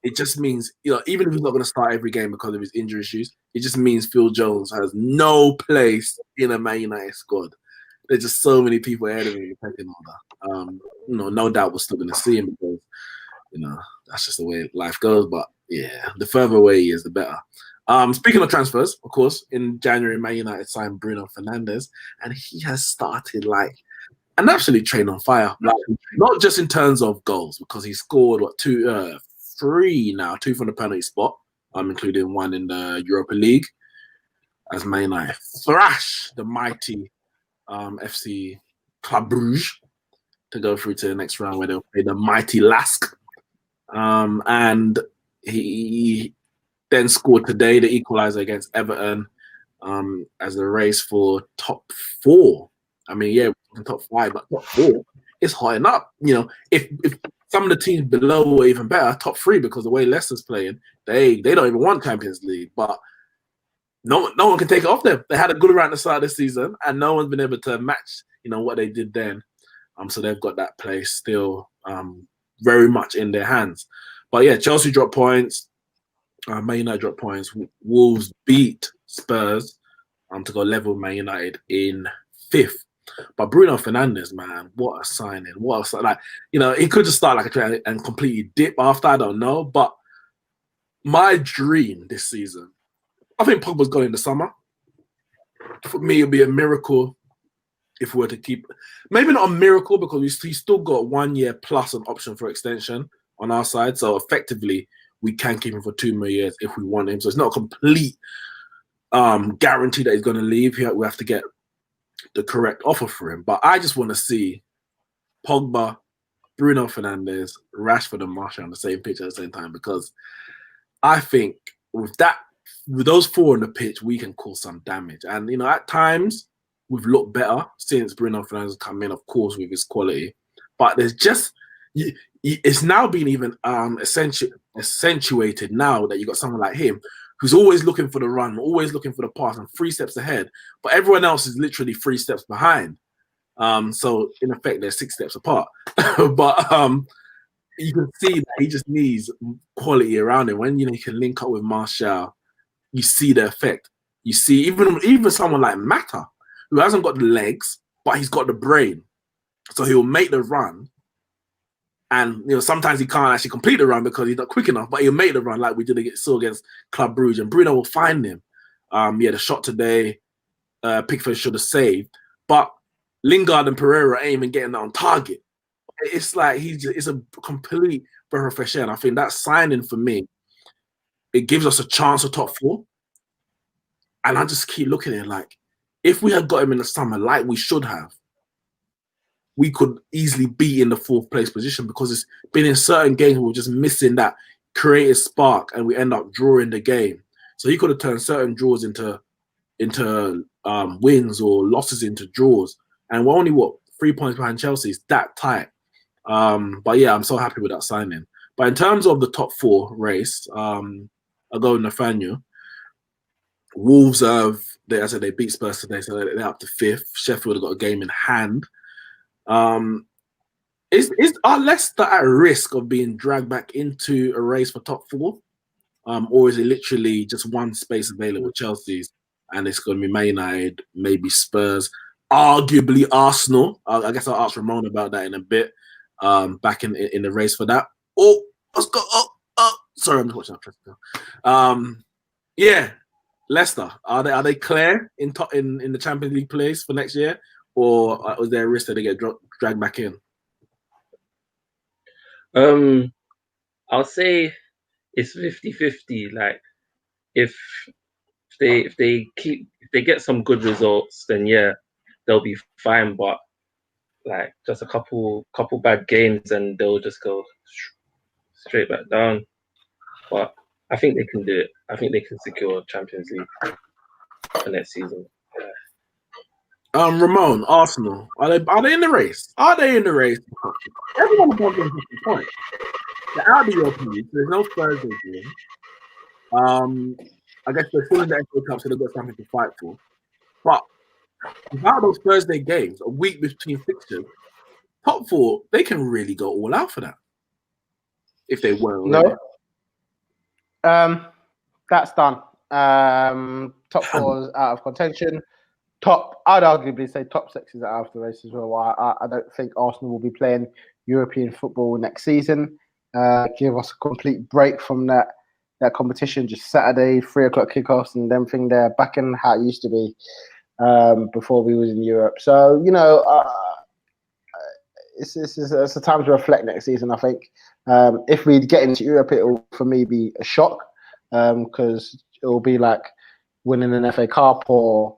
it just means, even if he's not going to start every game because of his injury issues, it just means Phil Jones has no place in a Man United squad. There's just so many people ahead of him in the pecking order. No doubt we're still going to see him because, that's just the way life goes. But yeah, the further away he is, the better. Speaking of transfers, of course, in January, Man United signed Bruno Fernandes, and he has started like an absolute train on fire. Like, not just in terms of goals, because he scored three now, 2 from the penalty spot, including 1 in the Europa League, as Man United thrash the mighty FC Club Brugge to go through to the next round where they'll play the mighty Lask. And he then scored today the equaliser against Everton as the race for top 4. I mean, yeah, top 5, but top 4 is hotting up. If some of the teams below are even better, top 3, because the way Leicester's playing, they don't even want Champions League. But no one can take it off them. They had a good run at the start of the season, and no one's been able to match, what they did then. So they've got that place still very much in their hands. But yeah, Chelsea dropped points. Man United dropped points. Wolves beat Spurs to go level with Man United in 5th. But Bruno Fernandes, man, what a signing! He could just start like a train and completely dip after. I don't know, but my dream this season, I think Pogba's gone in the summer. For me, it'd be a miracle if we were to keep. Maybe not a miracle because he's still got 1 year plus an option for extension on our side. So effectively, we can keep him for 2 more years if we want him. So it's not a complete guarantee that he's going to leave. We have to get the correct offer for him. But I just want to see Pogba, Bruno Fernandes, Rashford and Martial on the same pitch at the same time, because I think with those 4 on the pitch, we can cause some damage. And, at times we've looked better since Bruno Fernandes come in, of course, with his quality. But there's just, it's now been even accentuated now that you got someone like him who's always looking for the run, always looking for the pass and 3 steps ahead. But everyone else is literally 3 steps behind. So in effect, they're 6 steps apart. But you can see that he just needs quality around him. When he can link up with Martial, you see the effect. You see even someone like Mata, who hasn't got the legs, but he's got the brain. So he'll make the run. And sometimes he can't actually complete the run because he's not quick enough, but he'll make the run like we saw against Club Brugge, and Bruno will find him. The shot today, Pickford should have saved, but Lingard and Pereira ain't even getting that on target. It's like it's a complete breath of fresh air. And I think that signing for me, it gives us a chance of top 4. And I just keep looking at it like, if we had got him in the summer like we should have, we could easily be in the 4th place position, because it's been in certain games where we're just missing that creative spark and we end up drawing the game. So he could have turned certain draws into wins or losses into draws. And we're only, 3 points behind Chelsea. It's that tight. But yeah, I'm so happy with that signing. But in terms of the top 4 race, I'll go with Nathaniel. Wolves they beat Spurs today, so they're up to 5th. Sheffield have got a game in hand. Are Leicester at risk of being dragged back into a race for top 4? Or is it literally just one space available, Chelsea's, and it's going to be Man United, maybe Spurs, arguably Arsenal? I guess I'll ask Ramon about that in a bit. Back in the race for that. Oh, let's go. Oh, sorry, I'm just watching that. Yeah, Leicester, are they clear in the Champions League place for next year, or was there a risk that they get dragged back in? I'll say it's 50-50. Like if they get some good results, then yeah, they'll be fine. But like just a couple bad games and they'll just go straight back down. But I think they can do it. I think they can secure Champions League for next season. Yeah. Ramon, Arsenal, are they in the race? Are they in the race? Everyone above them 50 points. They're out of the European League. There's no Thursday game. I guess they're still in the FA Cup, so they've got something to fight for. But without those Thursday games, a week between fixtures, top four, they can really go all out for that. If they were already. No. That's done. Top four is out of contention. I'd arguably say top six is out of the race as well. I don't think Arsenal will be playing European football next season. Give us a complete break from that competition. Just Saturday, 3:00 kickoffs, and then thing they're back in how it used to be before we was in Europe. So it's a time to reflect next season. I think if we get into Europe, it will for me be a shock because it will be like winning an FA Cup or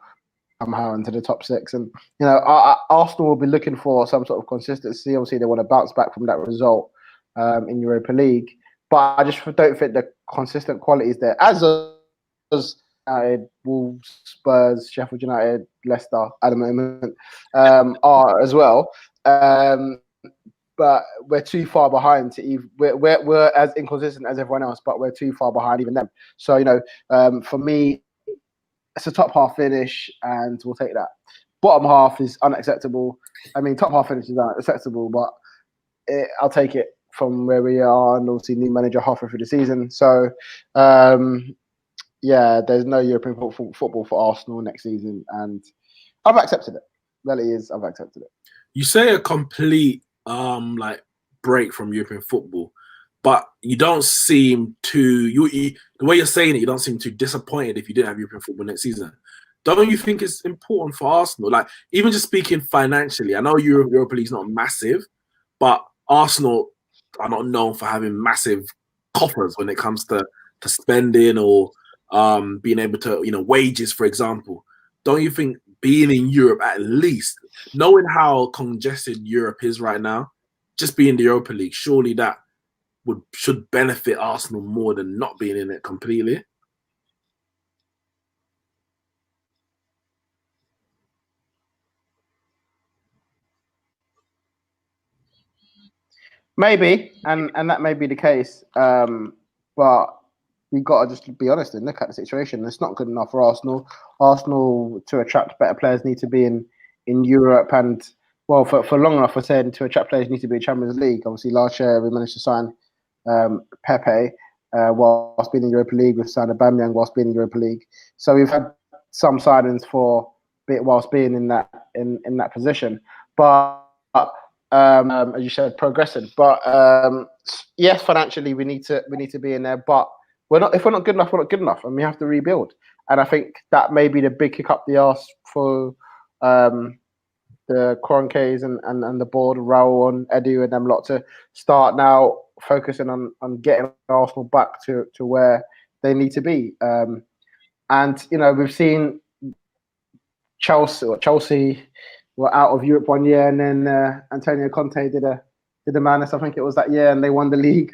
somehow into the top six. And Arsenal will be looking for some sort of consistency. Obviously, they want to bounce back from that result in Europa League, but I just don't think the consistent quality is there. As United, Wolves, Spurs, Sheffield United, Leicester at the moment are as well. But we're too far behind to even. We're as inconsistent as everyone else, but we're too far behind even them. So for me, it's a top half finish, and we'll take that. Bottom half is unacceptable. I mean, top half finish is unacceptable, but I'll take it from where we are, and obviously new manager halfway through the season. So, there's no European football for Arsenal next season, and I've accepted it. Reality is, I've accepted it. You say a complete break from European football, but you don't seem too the way you're saying it, you don't seem too disappointed if you didn't have European football next season. Don't you think it's important for Arsenal? Like, even just speaking financially, I know Europa League's not massive, but Arsenal are not known for having massive coffers when it comes to spending or being able to, wages, for example. Don't you think being in Europe, at least, knowing how congested Europe is right now, just being the Europa League, surely that should benefit Arsenal more than not being in it completely? Maybe, and that may be the case. But we got to just be honest and look at the situation. It's not good enough for Arsenal. Arsenal, to attract better players, need to be in Europe. And, well, for long enough, we're saying to attract players, need to be in Champions League. Obviously, last year, we managed to sign Pepe whilst being in Europa League. We've signed Aubameyang whilst being in Europa League. So we've had some signings whilst being in that position. But as you said, progressing. But yes, financially we need to be in there. But if we're not good enough, we're not good enough, and we have to rebuild. And I think that may be the big kick up the arse for the Kroenkes and the board, Raul and Edu and them lot, to start now focusing on getting Arsenal back to where they need to be. And we've seen Chelsea were out of Europe one year, and then Antonio Conte did a madness. I think it was that year, and they won the league.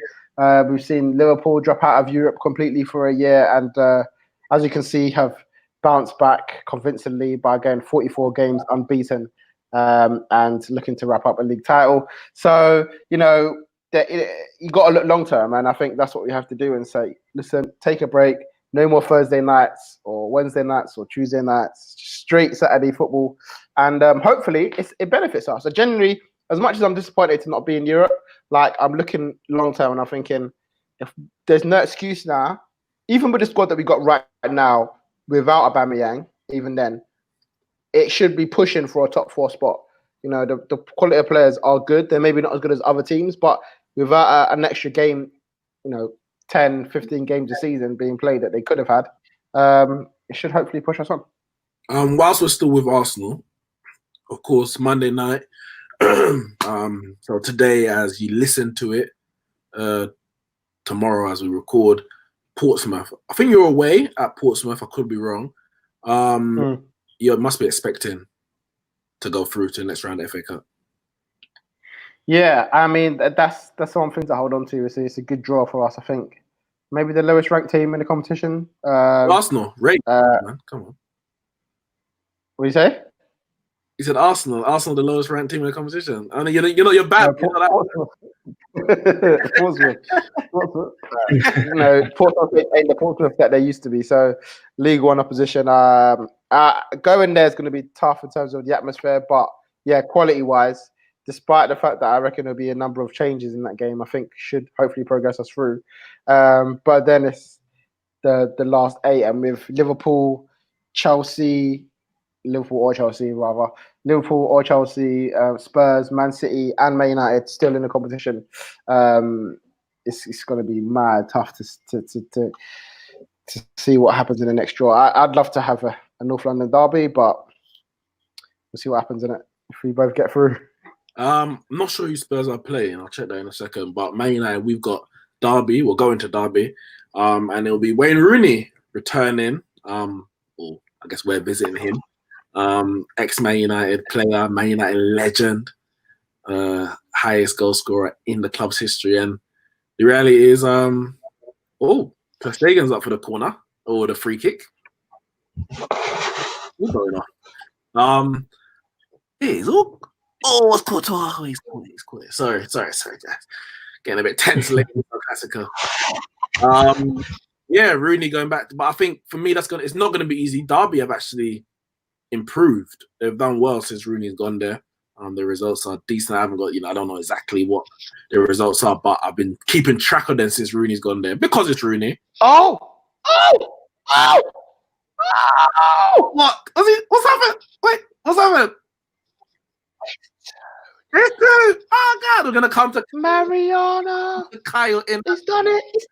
We've seen Liverpool drop out of Europe completely for a year, and as you can see, have bounced back convincingly by going 44 games unbeaten and looking to wrap up a league title. So you got to look long term, and I think that's what we have to do and say, listen, take a break. No more Thursday nights or Wednesday nights or Tuesday nights, straight Saturday football. And hopefully it benefits us. So generally, as much as I'm disappointed to not be in Europe, I'm looking long term and I'm thinking, if there's no excuse now, even with the squad that we got right now, without Aubameyang, even then, it should be pushing for a top 4 spot. The quality of players are good. They're maybe not as good as other teams, but without an extra game, 10, 15 games a season being played that they could have had, it should hopefully push us on. Whilst we're still with Arsenal, of course, Monday night. So today, as you listen to it, tomorrow as we record, Portsmouth. I think you're away at Portsmouth. I could be wrong. You must be expecting to go through to the next round of FA Cup. Yeah, I mean that's one thing to hold on to. It's a good draw for us. I think maybe the lowest ranked team in the competition. Arsenal, right? Man, come on. What do you say? He said Arsenal. Arsenal, the lowest ranked team in the competition. I mean, you're bad. Portsmouth. Portsmouth. Portsmouth ain't the Portsmouth that they used to be. So, League One opposition. Going there is going to be tough in terms of the atmosphere, but yeah, quality-wise, despite the fact that I reckon there'll be a number of changes in that game, I think should hopefully progress us through. But then it's the last 8, and with Liverpool, Liverpool or Chelsea, Spurs, Man City, and Man United still in the competition. It's going to be mad tough to see what happens in the next draw. I'd love to have a North London derby, but we'll see what happens in it if we both get through. I'm not sure who Spurs are playing. I'll check that in a second. But Man United, we've got Derby. We're going to Derby, and it'll be Wayne Rooney returning. Or I guess we're visiting him. Ex-Man United player, Man United legend, highest goal scorer in the club's history. And the reality is, Ter Stegen's up for the corner or the free kick. What's going on? It's all. Oh, it's Courtois. He's caught it. Sorry, guys. Getting a bit tense late in the Classico. Yeah, Rooney going back. But I think for me, it's not gonna be easy. Derby have actually improved. They've done well since Rooney's gone there. The results are decent. I haven't got, I don't know exactly what the results are, but I've been keeping track of them since Rooney's gone there because it's Rooney. Oh! What? What's happened? Wait, what's happened? It's true. Oh God, we're gonna come to Mariana. Kyle in. He's done it. It's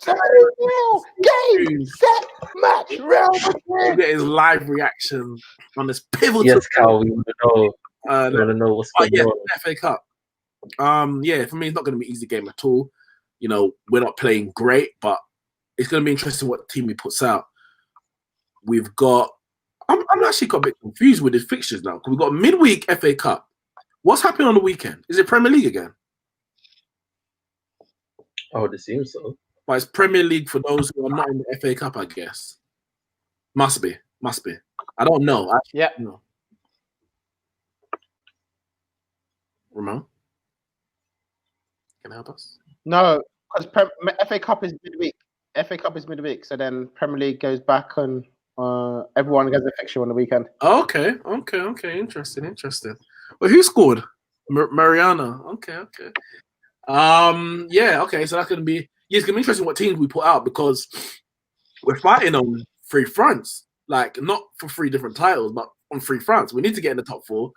2-0. Game, set, match, Real Madrid. We'll get his live reaction on this pivotal. Yes, Cal, we want to know what's going on. FA Cup. Yeah, for me, it's not going to be an easy game at all. We're not playing great, but it's going to be interesting what team he puts out. We've got. I'm actually got a bit confused with the fixtures now because we've got midweek FA Cup. What's happening on the weekend? Is it Premier League again? I would assume so. But it's Premier League for those who are not in the FA Cup, I guess. Must be. I don't know. No. Ramon? Can you help us? No, because FA Cup is midweek. FA Cup is midweek, so then Premier League goes back on. Everyone gets a fixture on the weekend. Okay. Interesting. Well, who scored? Mariana. Okay. Yeah. Okay. So that's gonna be. Yeah, it's gonna be interesting what teams we put out because we're fighting on 3 fronts. Like not for 3 different titles, but on 3 fronts. We need to get in the top 4.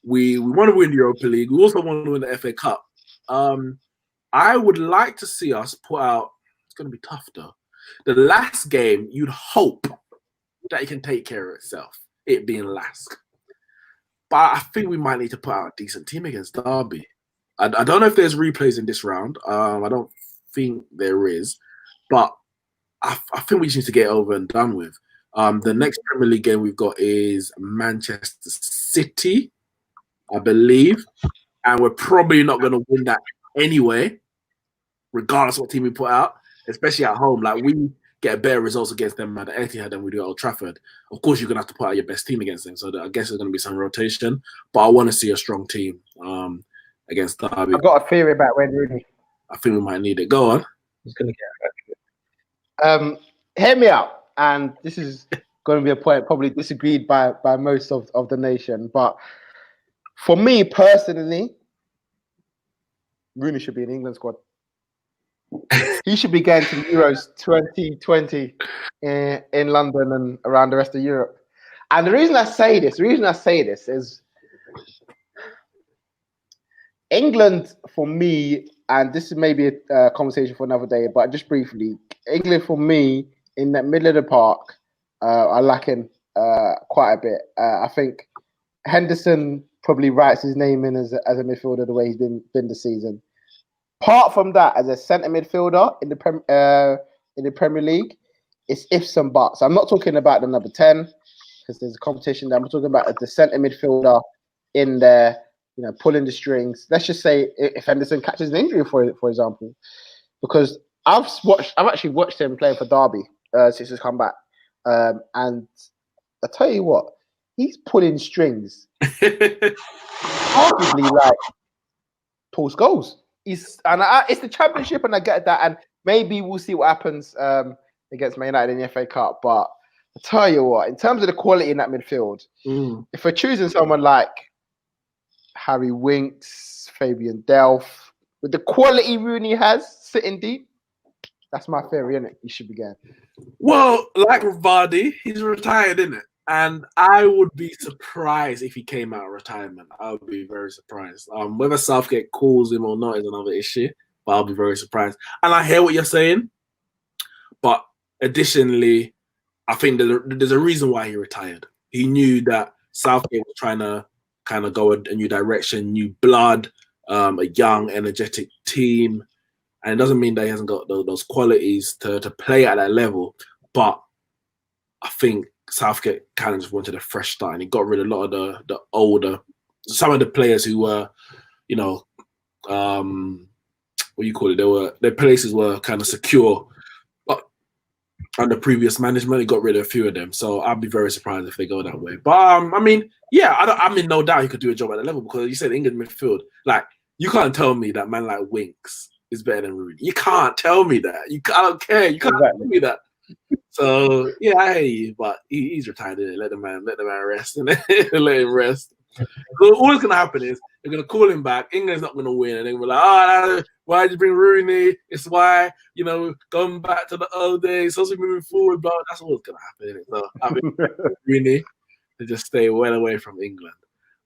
We want to win the Europa League. We also want to win the FA Cup. I would like to see us put out. It's gonna be tough though. The last game, you'd hope that it can take care of itself, it being last. But I think we might need to put out a decent team against Derby. I don't know if there's replays in this round. I don't think there is. But I think we just need to get it over and done with. The next Premier League game we've got is Manchester City, I believe. And we're probably not going to win that anyway, regardless of what team we put out, especially at home. Like, we get better results against them at the Etihad than we do at Old Trafford. Of course, you're going to have to put out your best team against them. So I guess there's going to be some rotation. But I want to see a strong team against Derby. I've got a theory about Wayne Rooney. I think we might need it. Go on. Who's going to get Hear me out. And this is going to be a point probably disagreed by most of the nation. But for me personally, Rooney should be in the England squad. He should be going to the Euros 2020 in London and around the rest of Europe. And the reason I say this is England for me, and this is maybe a conversation for another day, but just briefly, England for me in that middle of the park are lacking quite a bit. I think Henderson probably writes his name in as a midfielder the way he's been this season. Apart from that, as a centre midfielder in the Premier League, it's ifs and buts. I'm not talking about the number 10 because there's a competition there. I'm talking about the centre midfielder in there, pulling the strings. Let's just say if Henderson catches an injury, for example, because I've actually watched him playing for Derby since he's come back, and I tell you what, he's pulling strings, arguably like pulls goals. It's the Championship, and I get that, and maybe we'll see what happens against Man United in the FA Cup. But I tell you what, in terms of the quality in that midfield, if we're choosing someone like Harry Winks, Fabian Delph, with the quality Rooney has sitting deep, that's my theory, isn't it? He should be going. Well, like Vardy, he's retired, isn't it? And I would be surprised if he came out of retirement. I would be very surprised. Whether Southgate calls him or not is another issue, but I'll be very surprised. And I hear what you're saying, but additionally, I think there's a reason why he retired. He knew that Southgate was trying to kind of go a new direction, new blood, a young, energetic team. And it doesn't mean that he hasn't got those qualities to play at that level. But I think Southgate kind of just wanted a fresh start, and he got rid of a lot of the older, some of the players who were, what do you call it? Their places were kind of secure under previous management. He got rid of a few of them, so I'd be very surprised if they go that way. But I mean, yeah, I'm in no doubt he could do a job at the level, because you said England midfield. Like, you can't tell me that man like Winks is better than Rooney. You can't tell me that. I don't care. You can't tell me that. So yeah, I hear you, but he's retired. Let the man rest and let him rest. So all that's gonna happen is they're gonna call him back. England's not gonna win, and then we're like, why did you bring Rooney? It's why, going back to the old days, supposed to be moving forward, but that's what's gonna happen. So I mean, Rooney to just stay well away from England.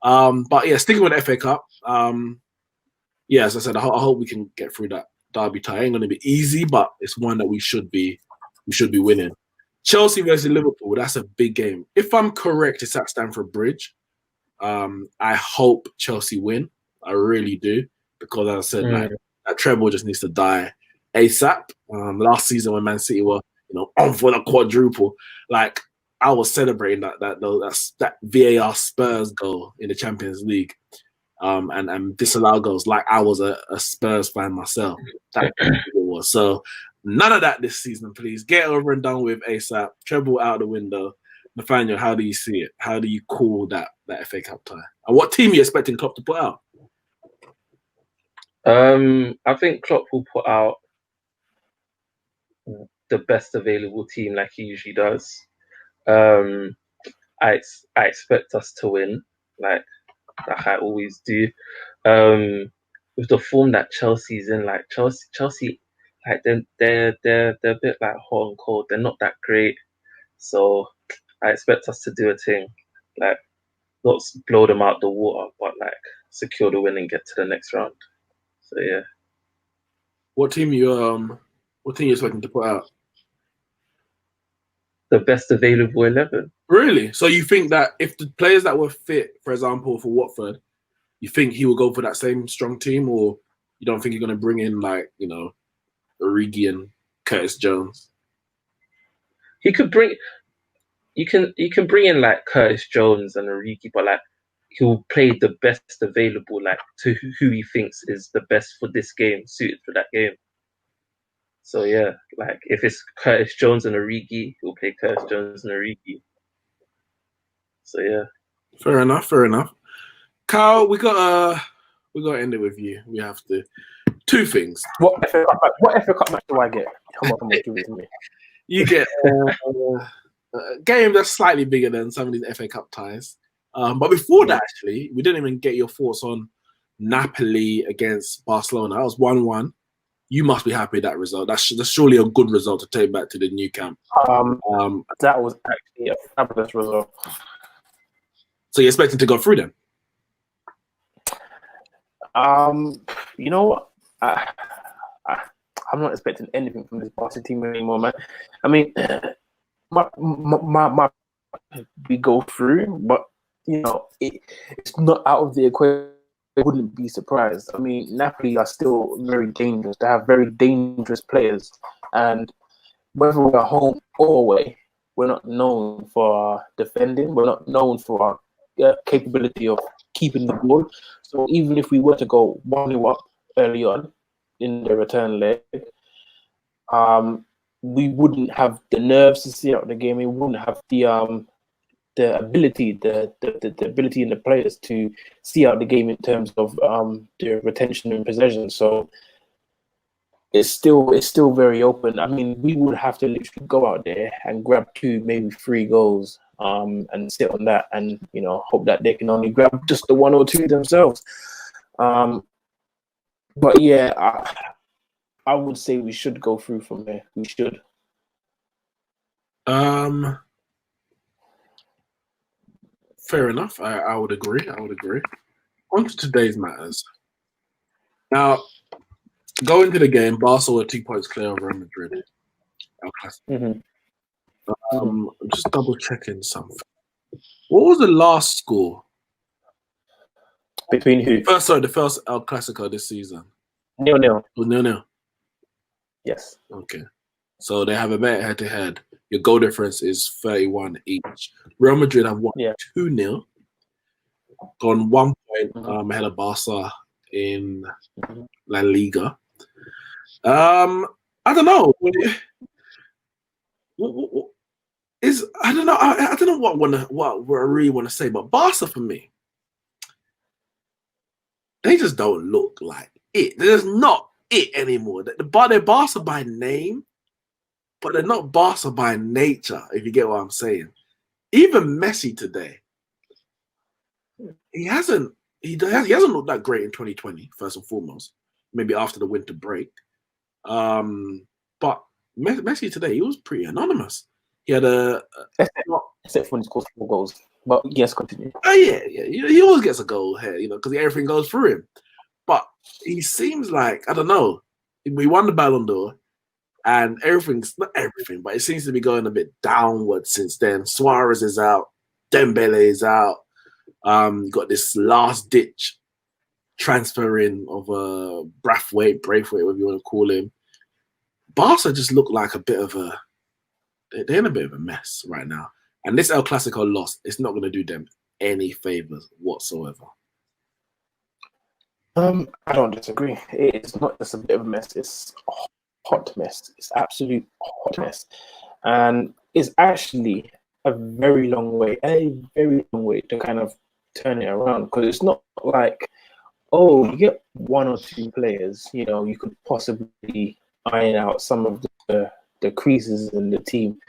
But yeah, sticking with the FA Cup. Yeah, as I said, I hope we can get through that derby tie. It ain't gonna be easy, but it's one that we should be winning. Chelsea versus Liverpool, that's a big game. If I'm correct, it's at Stamford Bridge. I hope Chelsea win. I really do, because as I said, like, that treble just needs to die ASAP. Last season when Man City were, on for the quadruple, like, I was celebrating that VAR Spurs goal in the Champions League, and disallowed goals like I was a Spurs fan myself. That it was. So none of that this season, please. Get over and done with ASAP. Treble out the window. Nathaniel, how do you see it? How do you call that FA Cup tie? And what team are you expecting Klopp to put out? I think Klopp will put out the best available team like he usually does. I expect us to win, like I always do. With the form that Chelsea's in, like Chelsea, like they're a bit like hot and cold. They're not that great, so I expect us to do a thing, like not blow them out the water, but like secure the win and get to the next round. So yeah. What team you expecting to put out? The best available 11. Really? So you think that if the players that were fit, for example, for Watford, you think he will go for that same strong team, or you don't think you're going to bring in like, Origi and Curtis Jones? He could bring. You can bring in like Curtis Jones and Origi, but like he'll play the best available, like to who he thinks is the best for this game, suited for that game. So yeah, like if it's Curtis Jones and Origi, he'll play Curtis Jones and Origi. So yeah. Fair enough. Carl, we got to end it with you. We have to. Two things. What FA Cup match do I get? Come on, give it to me. You get a game that's slightly bigger than some of these FA Cup ties. But before that, actually, we didn't even get your thoughts on Napoli against Barcelona. That was 1-1. You must be happy with that result. That's surely a good result to take back to the new camp. That was actually a fabulous result. So you're expecting to go through them? You know what? I I'm not expecting anything from this Barca team anymore, man. I mean, my we go through, but you know, it's not out of the equation. I wouldn't be surprised. I mean, Napoli are still very dangerous. They have very dangerous players, and whether we're home or away, we're not known for our defending. We're not known for our capability of keeping the ball. So even if we were to go 1-0 up early on in the return leg, we wouldn't have the nerves to see out the game. We wouldn't have the ability, the ability in the players to see out the game in terms of their retention and possession. So it's still very open. I mean, we would have to literally go out there and grab 2, maybe 3 goals, and sit on that, and you know, hope that they can only grab just the 1 or 2 themselves. But yeah, I would say we should go through from there. We should. Fair enough. I would agree. On to today's matters. Now, going to the game, Barca were 2 points clear of Real Madrid. Mm-hmm. I'm just double checking something. What was the last score? Between who? The first El Clasico this season. 0-0. It was 0-0. Yes. Okay. So they have a better head-to-head. Your goal difference is 31 each. Real Madrid have won 2-0. Gone 1 point ahead of Barca in La Liga. I don't know. I don't know. I don't know what I really want to say, but Barca for me, they just don't look like it. They're just not it anymore. They're Barca by name, but they're not Barca by nature, if you get what I'm saying. Even Messi today, he hasn't looked that great in 2020, first and foremost. Maybe after the winter break. But Messi today, he was pretty anonymous. He had except when he scores 4 goals. But yes, continue. Yeah. He always gets a goal here, you know, because everything goes through him. But he seems like, I don't know, we won the Ballon d'Or, and not everything, but it seems to be going a bit downward since then. Suarez is out, Dembele is out. Got this last ditch transfer in of Braithwaite, whatever you want to call him. Barca just look like they're in a bit of a mess right now. And this El Clasico loss, it's not going to do them any favors whatsoever. I don't disagree. It's not just a bit of a mess. It's a hot mess. It's absolute hot mess. And it's actually a very long way to kind of turn it around, because it's not like, oh, you get 1 or 2 players, you know, you could possibly iron out some of the creases in the team.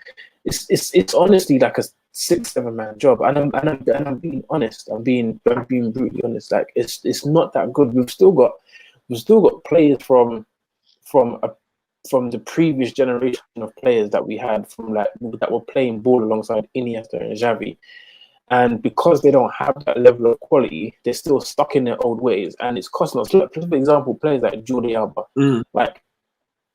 It's honestly like a 6-7 man job, and I'm being honest. I'm being brutally honest. Like it's not that good. We've still got players from the previous generation of players that we had that were playing ball alongside Iniesta and Xavi. And because they don't have that level of quality, they're still stuck in their old ways, and it's costing us. Like, for example, players like Jordi Alba, like,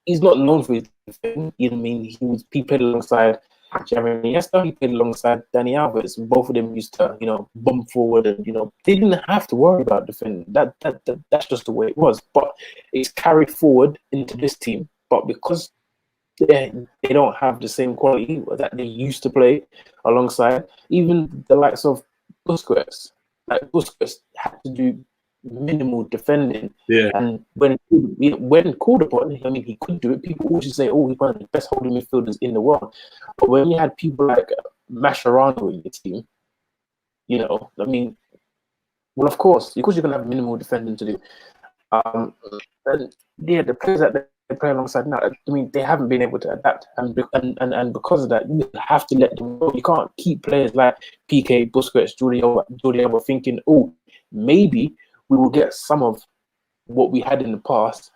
he's not known for his defending. You know what I mean? He played alongside Xavi Iniesta. He played alongside Dani Alves. Both of them used to, you know, bump forward, and you know, they didn't have to worry about defending. That's just the way it was. But it's carried forward into this team. But because they don't have the same quality that they used to play alongside, even the likes of Busquets. Like, Busquets had to do minimal defending. Yeah. And when called upon, I mean, he could do it. People always say, oh, he's one of the best holding midfielders in the world. But when you had people like Mascherano in your team, you know, I mean, well, of course you're going to have minimal defending to do. And yeah, the players that they play alongside now, I mean, they haven't been able to adapt, and because of that, you have to let them go. You can't keep players like PK, Busquets, Jordi Alba thinking, oh, maybe we will get some of what we had in the past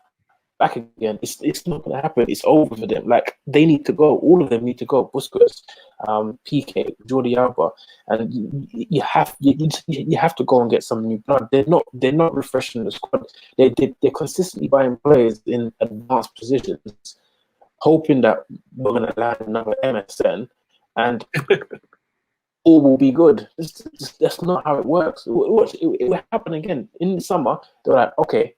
back again. It's not going to happen. It's over for them. Like, they need to go. All of them need to go. Busquets, PK, Jordi Alba, and you have to go and get some new blood. They're not refreshing the squad. They're consistently buying players in advanced positions, hoping that we're going to land another MSN and all will be good. That's not how it works. It will happen again in the summer. They're like, okay,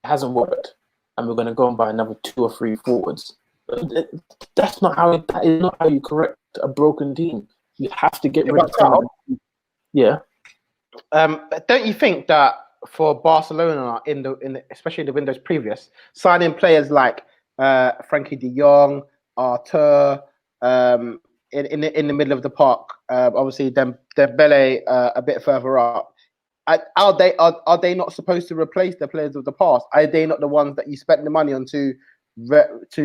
it hasn't worked, and we're going to go and buy another 2 or 3 forwards. That is not how you correct a broken team. You have to get rid of someone. Yeah. Don't you think that for Barcelona in the especially the windows previous, signing players like Frankie De Jong, Arthur, in the middle of the park, obviously Dembele a bit further up, are they not supposed to replace the players of the past? Are they not the ones that you spent the money on to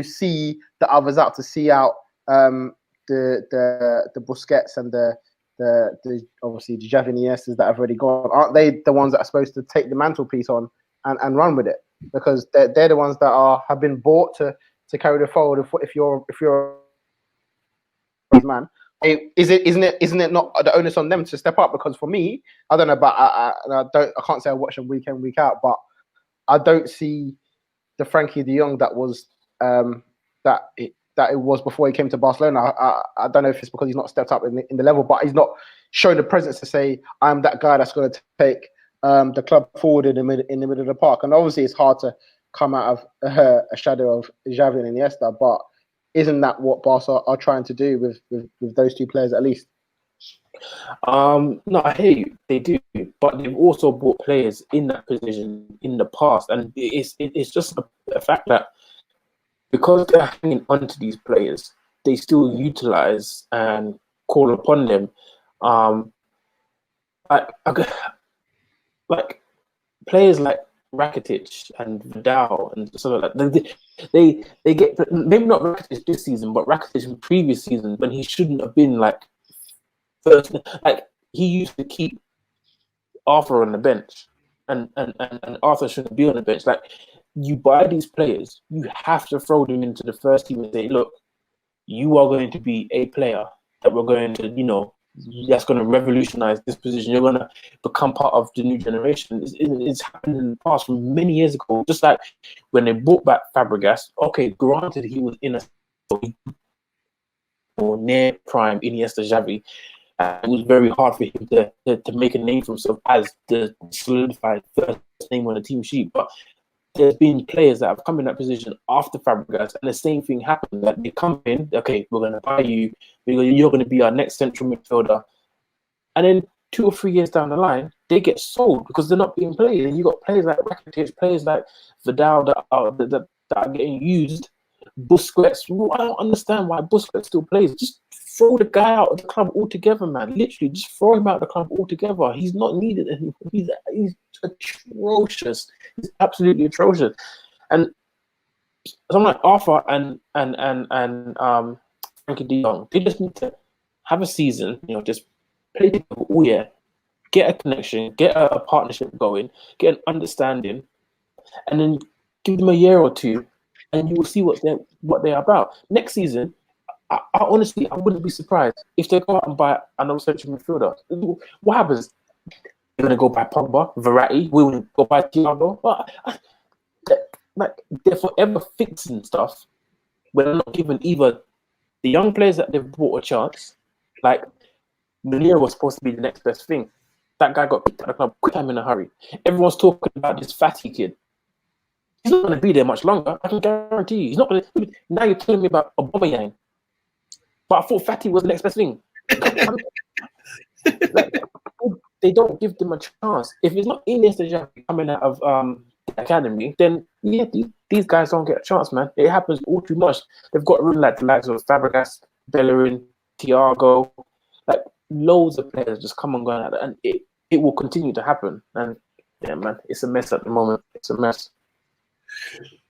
see the others out, to see out the Busquets and the obviously the Xavi Iniestas that have already gone? Aren't they the ones that are supposed to take the mantelpiece on and run with it? Because they're the ones that have been bought to carry the forward. If you're a man, isn't it not the onus on them to step up? Because for me, I don't know, but I can't say I watch them week in, week out, but I don't see the Frankie De Jong that was that it was before he came to Barcelona. I don't know if it's because he's not stepped up in the level, but he's not shown the presence to say, I'm that guy that's going to take the club forward in the middle of the park. And obviously it's hard to come out of a shadow of Xavi and Iniesta, but isn't that what Barca are trying to do with those 2 players at least? No, I hear you. They do, but they've also bought players in that position in the past, and it's just a fact that because they're hanging on to these players, they still utilize and call upon them. Like players like Rakitic and Vidal and sort of like they get, maybe not Rakitic this season, but Rakitic in previous season when he shouldn't have been like first. Like, he used to keep Arthur on the bench, and Arthur shouldn't be on the bench. Like, you buy these players, you have to throw them into the first team and say, look, you are going to be a player that we're going to, that's going to revolutionize this position. You're going to become part of the new generation. It's happened in the past from many years ago. Just like when they brought back Fabregas, okay, granted he was in a or near prime Iniesta Xavi. It was very hard for him to make a name for himself as the solidified first name on the team sheet. But there's been players that have come in that position after Fabregas, and the same thing happened. That they come in, okay, we're going to buy you, you're going to be our next central midfielder. And then 2 or 3 years down the line, they get sold because they're not being played. And you got players like Rakitic, players like Vidal that are getting used. Busquets, I don't understand why Busquets still plays. Just throw the guy out of the club altogether, man. Literally, just throw him out of the club altogether. He's not needed anymore. He's atrocious. He's absolutely atrocious. And someone like Arthur and Frankie De Jong, they just need to have a season, just play together all year, get a connection, get a partnership going, get an understanding, and then give them a year or 2, and you will see what they're about. Next season, I honestly, I wouldn't be surprised if they go out and buy another central midfielder. What happens? They're going to go buy Pogba, Verratti, we will go buy Thiago. Like, they're forever fixing stuff when they're not giving either the young players that they've bought a chance. Like, Munir was supposed to be the next best thing. That guy got kicked out of the club quick time in a hurry. Everyone's talking about this fatty kid. He's not going to be there much longer. I can guarantee you. He's not going to. Now you're telling me about Aubameyang. But I thought Fatty was the next best thing. Like, they don't give them a chance. If it's not Iniesta Xavi coming out of the academy, then yeah, these guys don't get a chance, man. It happens all too much. They've got room like the likes of Fabregas, Bellerin, Thiago, like loads of players just come and go out, and it will continue to happen. And yeah, man, it's a mess at the moment. It's a mess.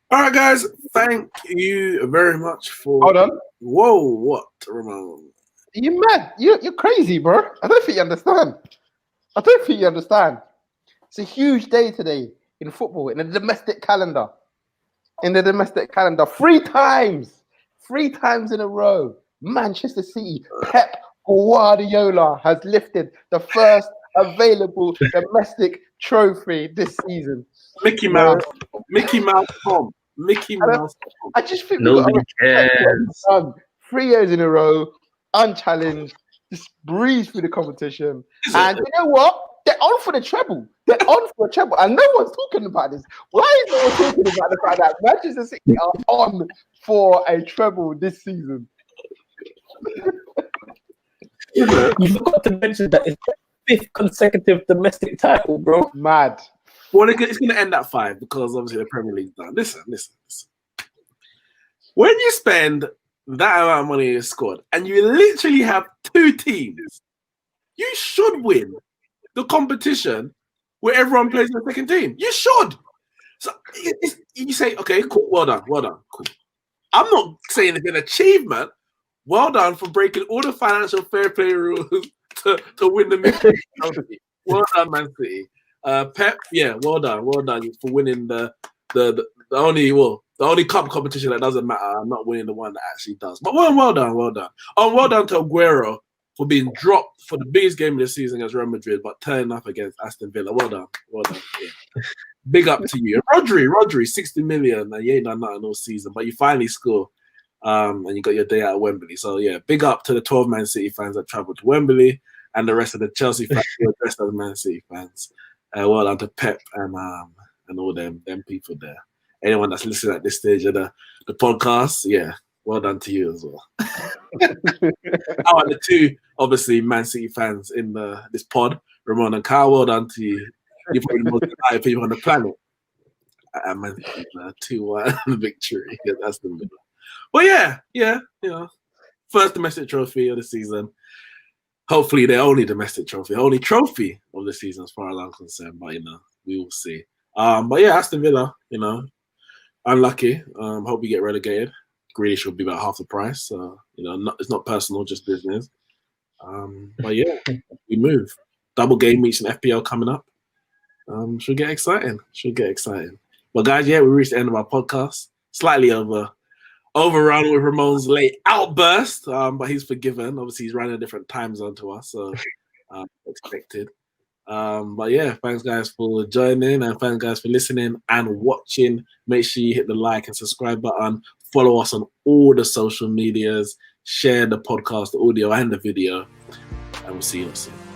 All right, guys. Thank you very much for. Hold on. Whoa, what, Ramon? You mad? You're crazy, bro. I don't think you understand. It's a huge day today in football, in a domestic calendar. in the domestic calendar 3 times. 3 times in a row. Manchester City, Pep Guardiola has lifted the first available domestic trophy this season. Mickey Mouse. Mickey Mouse Tom. Mickey Mouse Tom. I just think Nobody cares. 3 years in a row, unchallenged, just breeze through the competition. And you know what? They're on for the treble. They're on for a treble. And no one's talking about this. Why is no one talking about the fact that Manchester City are on for a treble this season? You forgot to mention that it's the 5th consecutive domestic title, bro. Mad. Well, it's going to end at 5 because obviously the Premier League's done. Listen. When you spend that amount of money is scored and you literally have 2 teams, you should win the competition where everyone plays in the second team. You should. So you say, okay, cool, well done, cool. I'm not saying it's an achievement. Well done for breaking all the financial fair play rules to win the Trophy. Well done, Man City. Pep, yeah, well done for winning the only cup competition that doesn't matter. I'm not winning the one that actually does. But well done. Oh, well done to Aguero for being dropped for the biggest game of the season against Real Madrid, but turning up against Aston Villa. Well done. Yeah. Big up to you. Rodri, 60 million, and you ain't done nothing all season, but you finally score. And you got your day out at Wembley. So yeah, big up to the 12 Man City fans that travelled to Wembley and the rest of the Chelsea fans who are dressed as Man City fans. Well done to Pep and all them people there. Anyone that's listening at this stage of the podcast, yeah, well done to you as well. The 2 obviously Man City fans in this pod, Ramon and Kyle, well done to you. You're probably the most excited people on the planet. And Man City 2-1 victory. Yeah, that's the middle. But yeah, first domestic trophy of the season. Hopefully, the only domestic trophy, only trophy of the season, as far as I'm concerned. But we will see. But yeah, Aston Villa, unlucky. Hope we get relegated. Grealish will be about half the price. So it's not personal, just business. But yeah, we move. Double game weeks in FPL coming up. Should get exciting. But guys, yeah, we reached the end of our podcast. Slightly overrun with Ramon's late outburst, but he's forgiven. Obviously, he's running a different time zone to us, so expected. But yeah, thanks guys for joining, and thanks guys for listening and watching. Make sure you hit the like and subscribe button. Follow us on all the social medias. Share the podcast, the audio and the video, and we'll see you soon.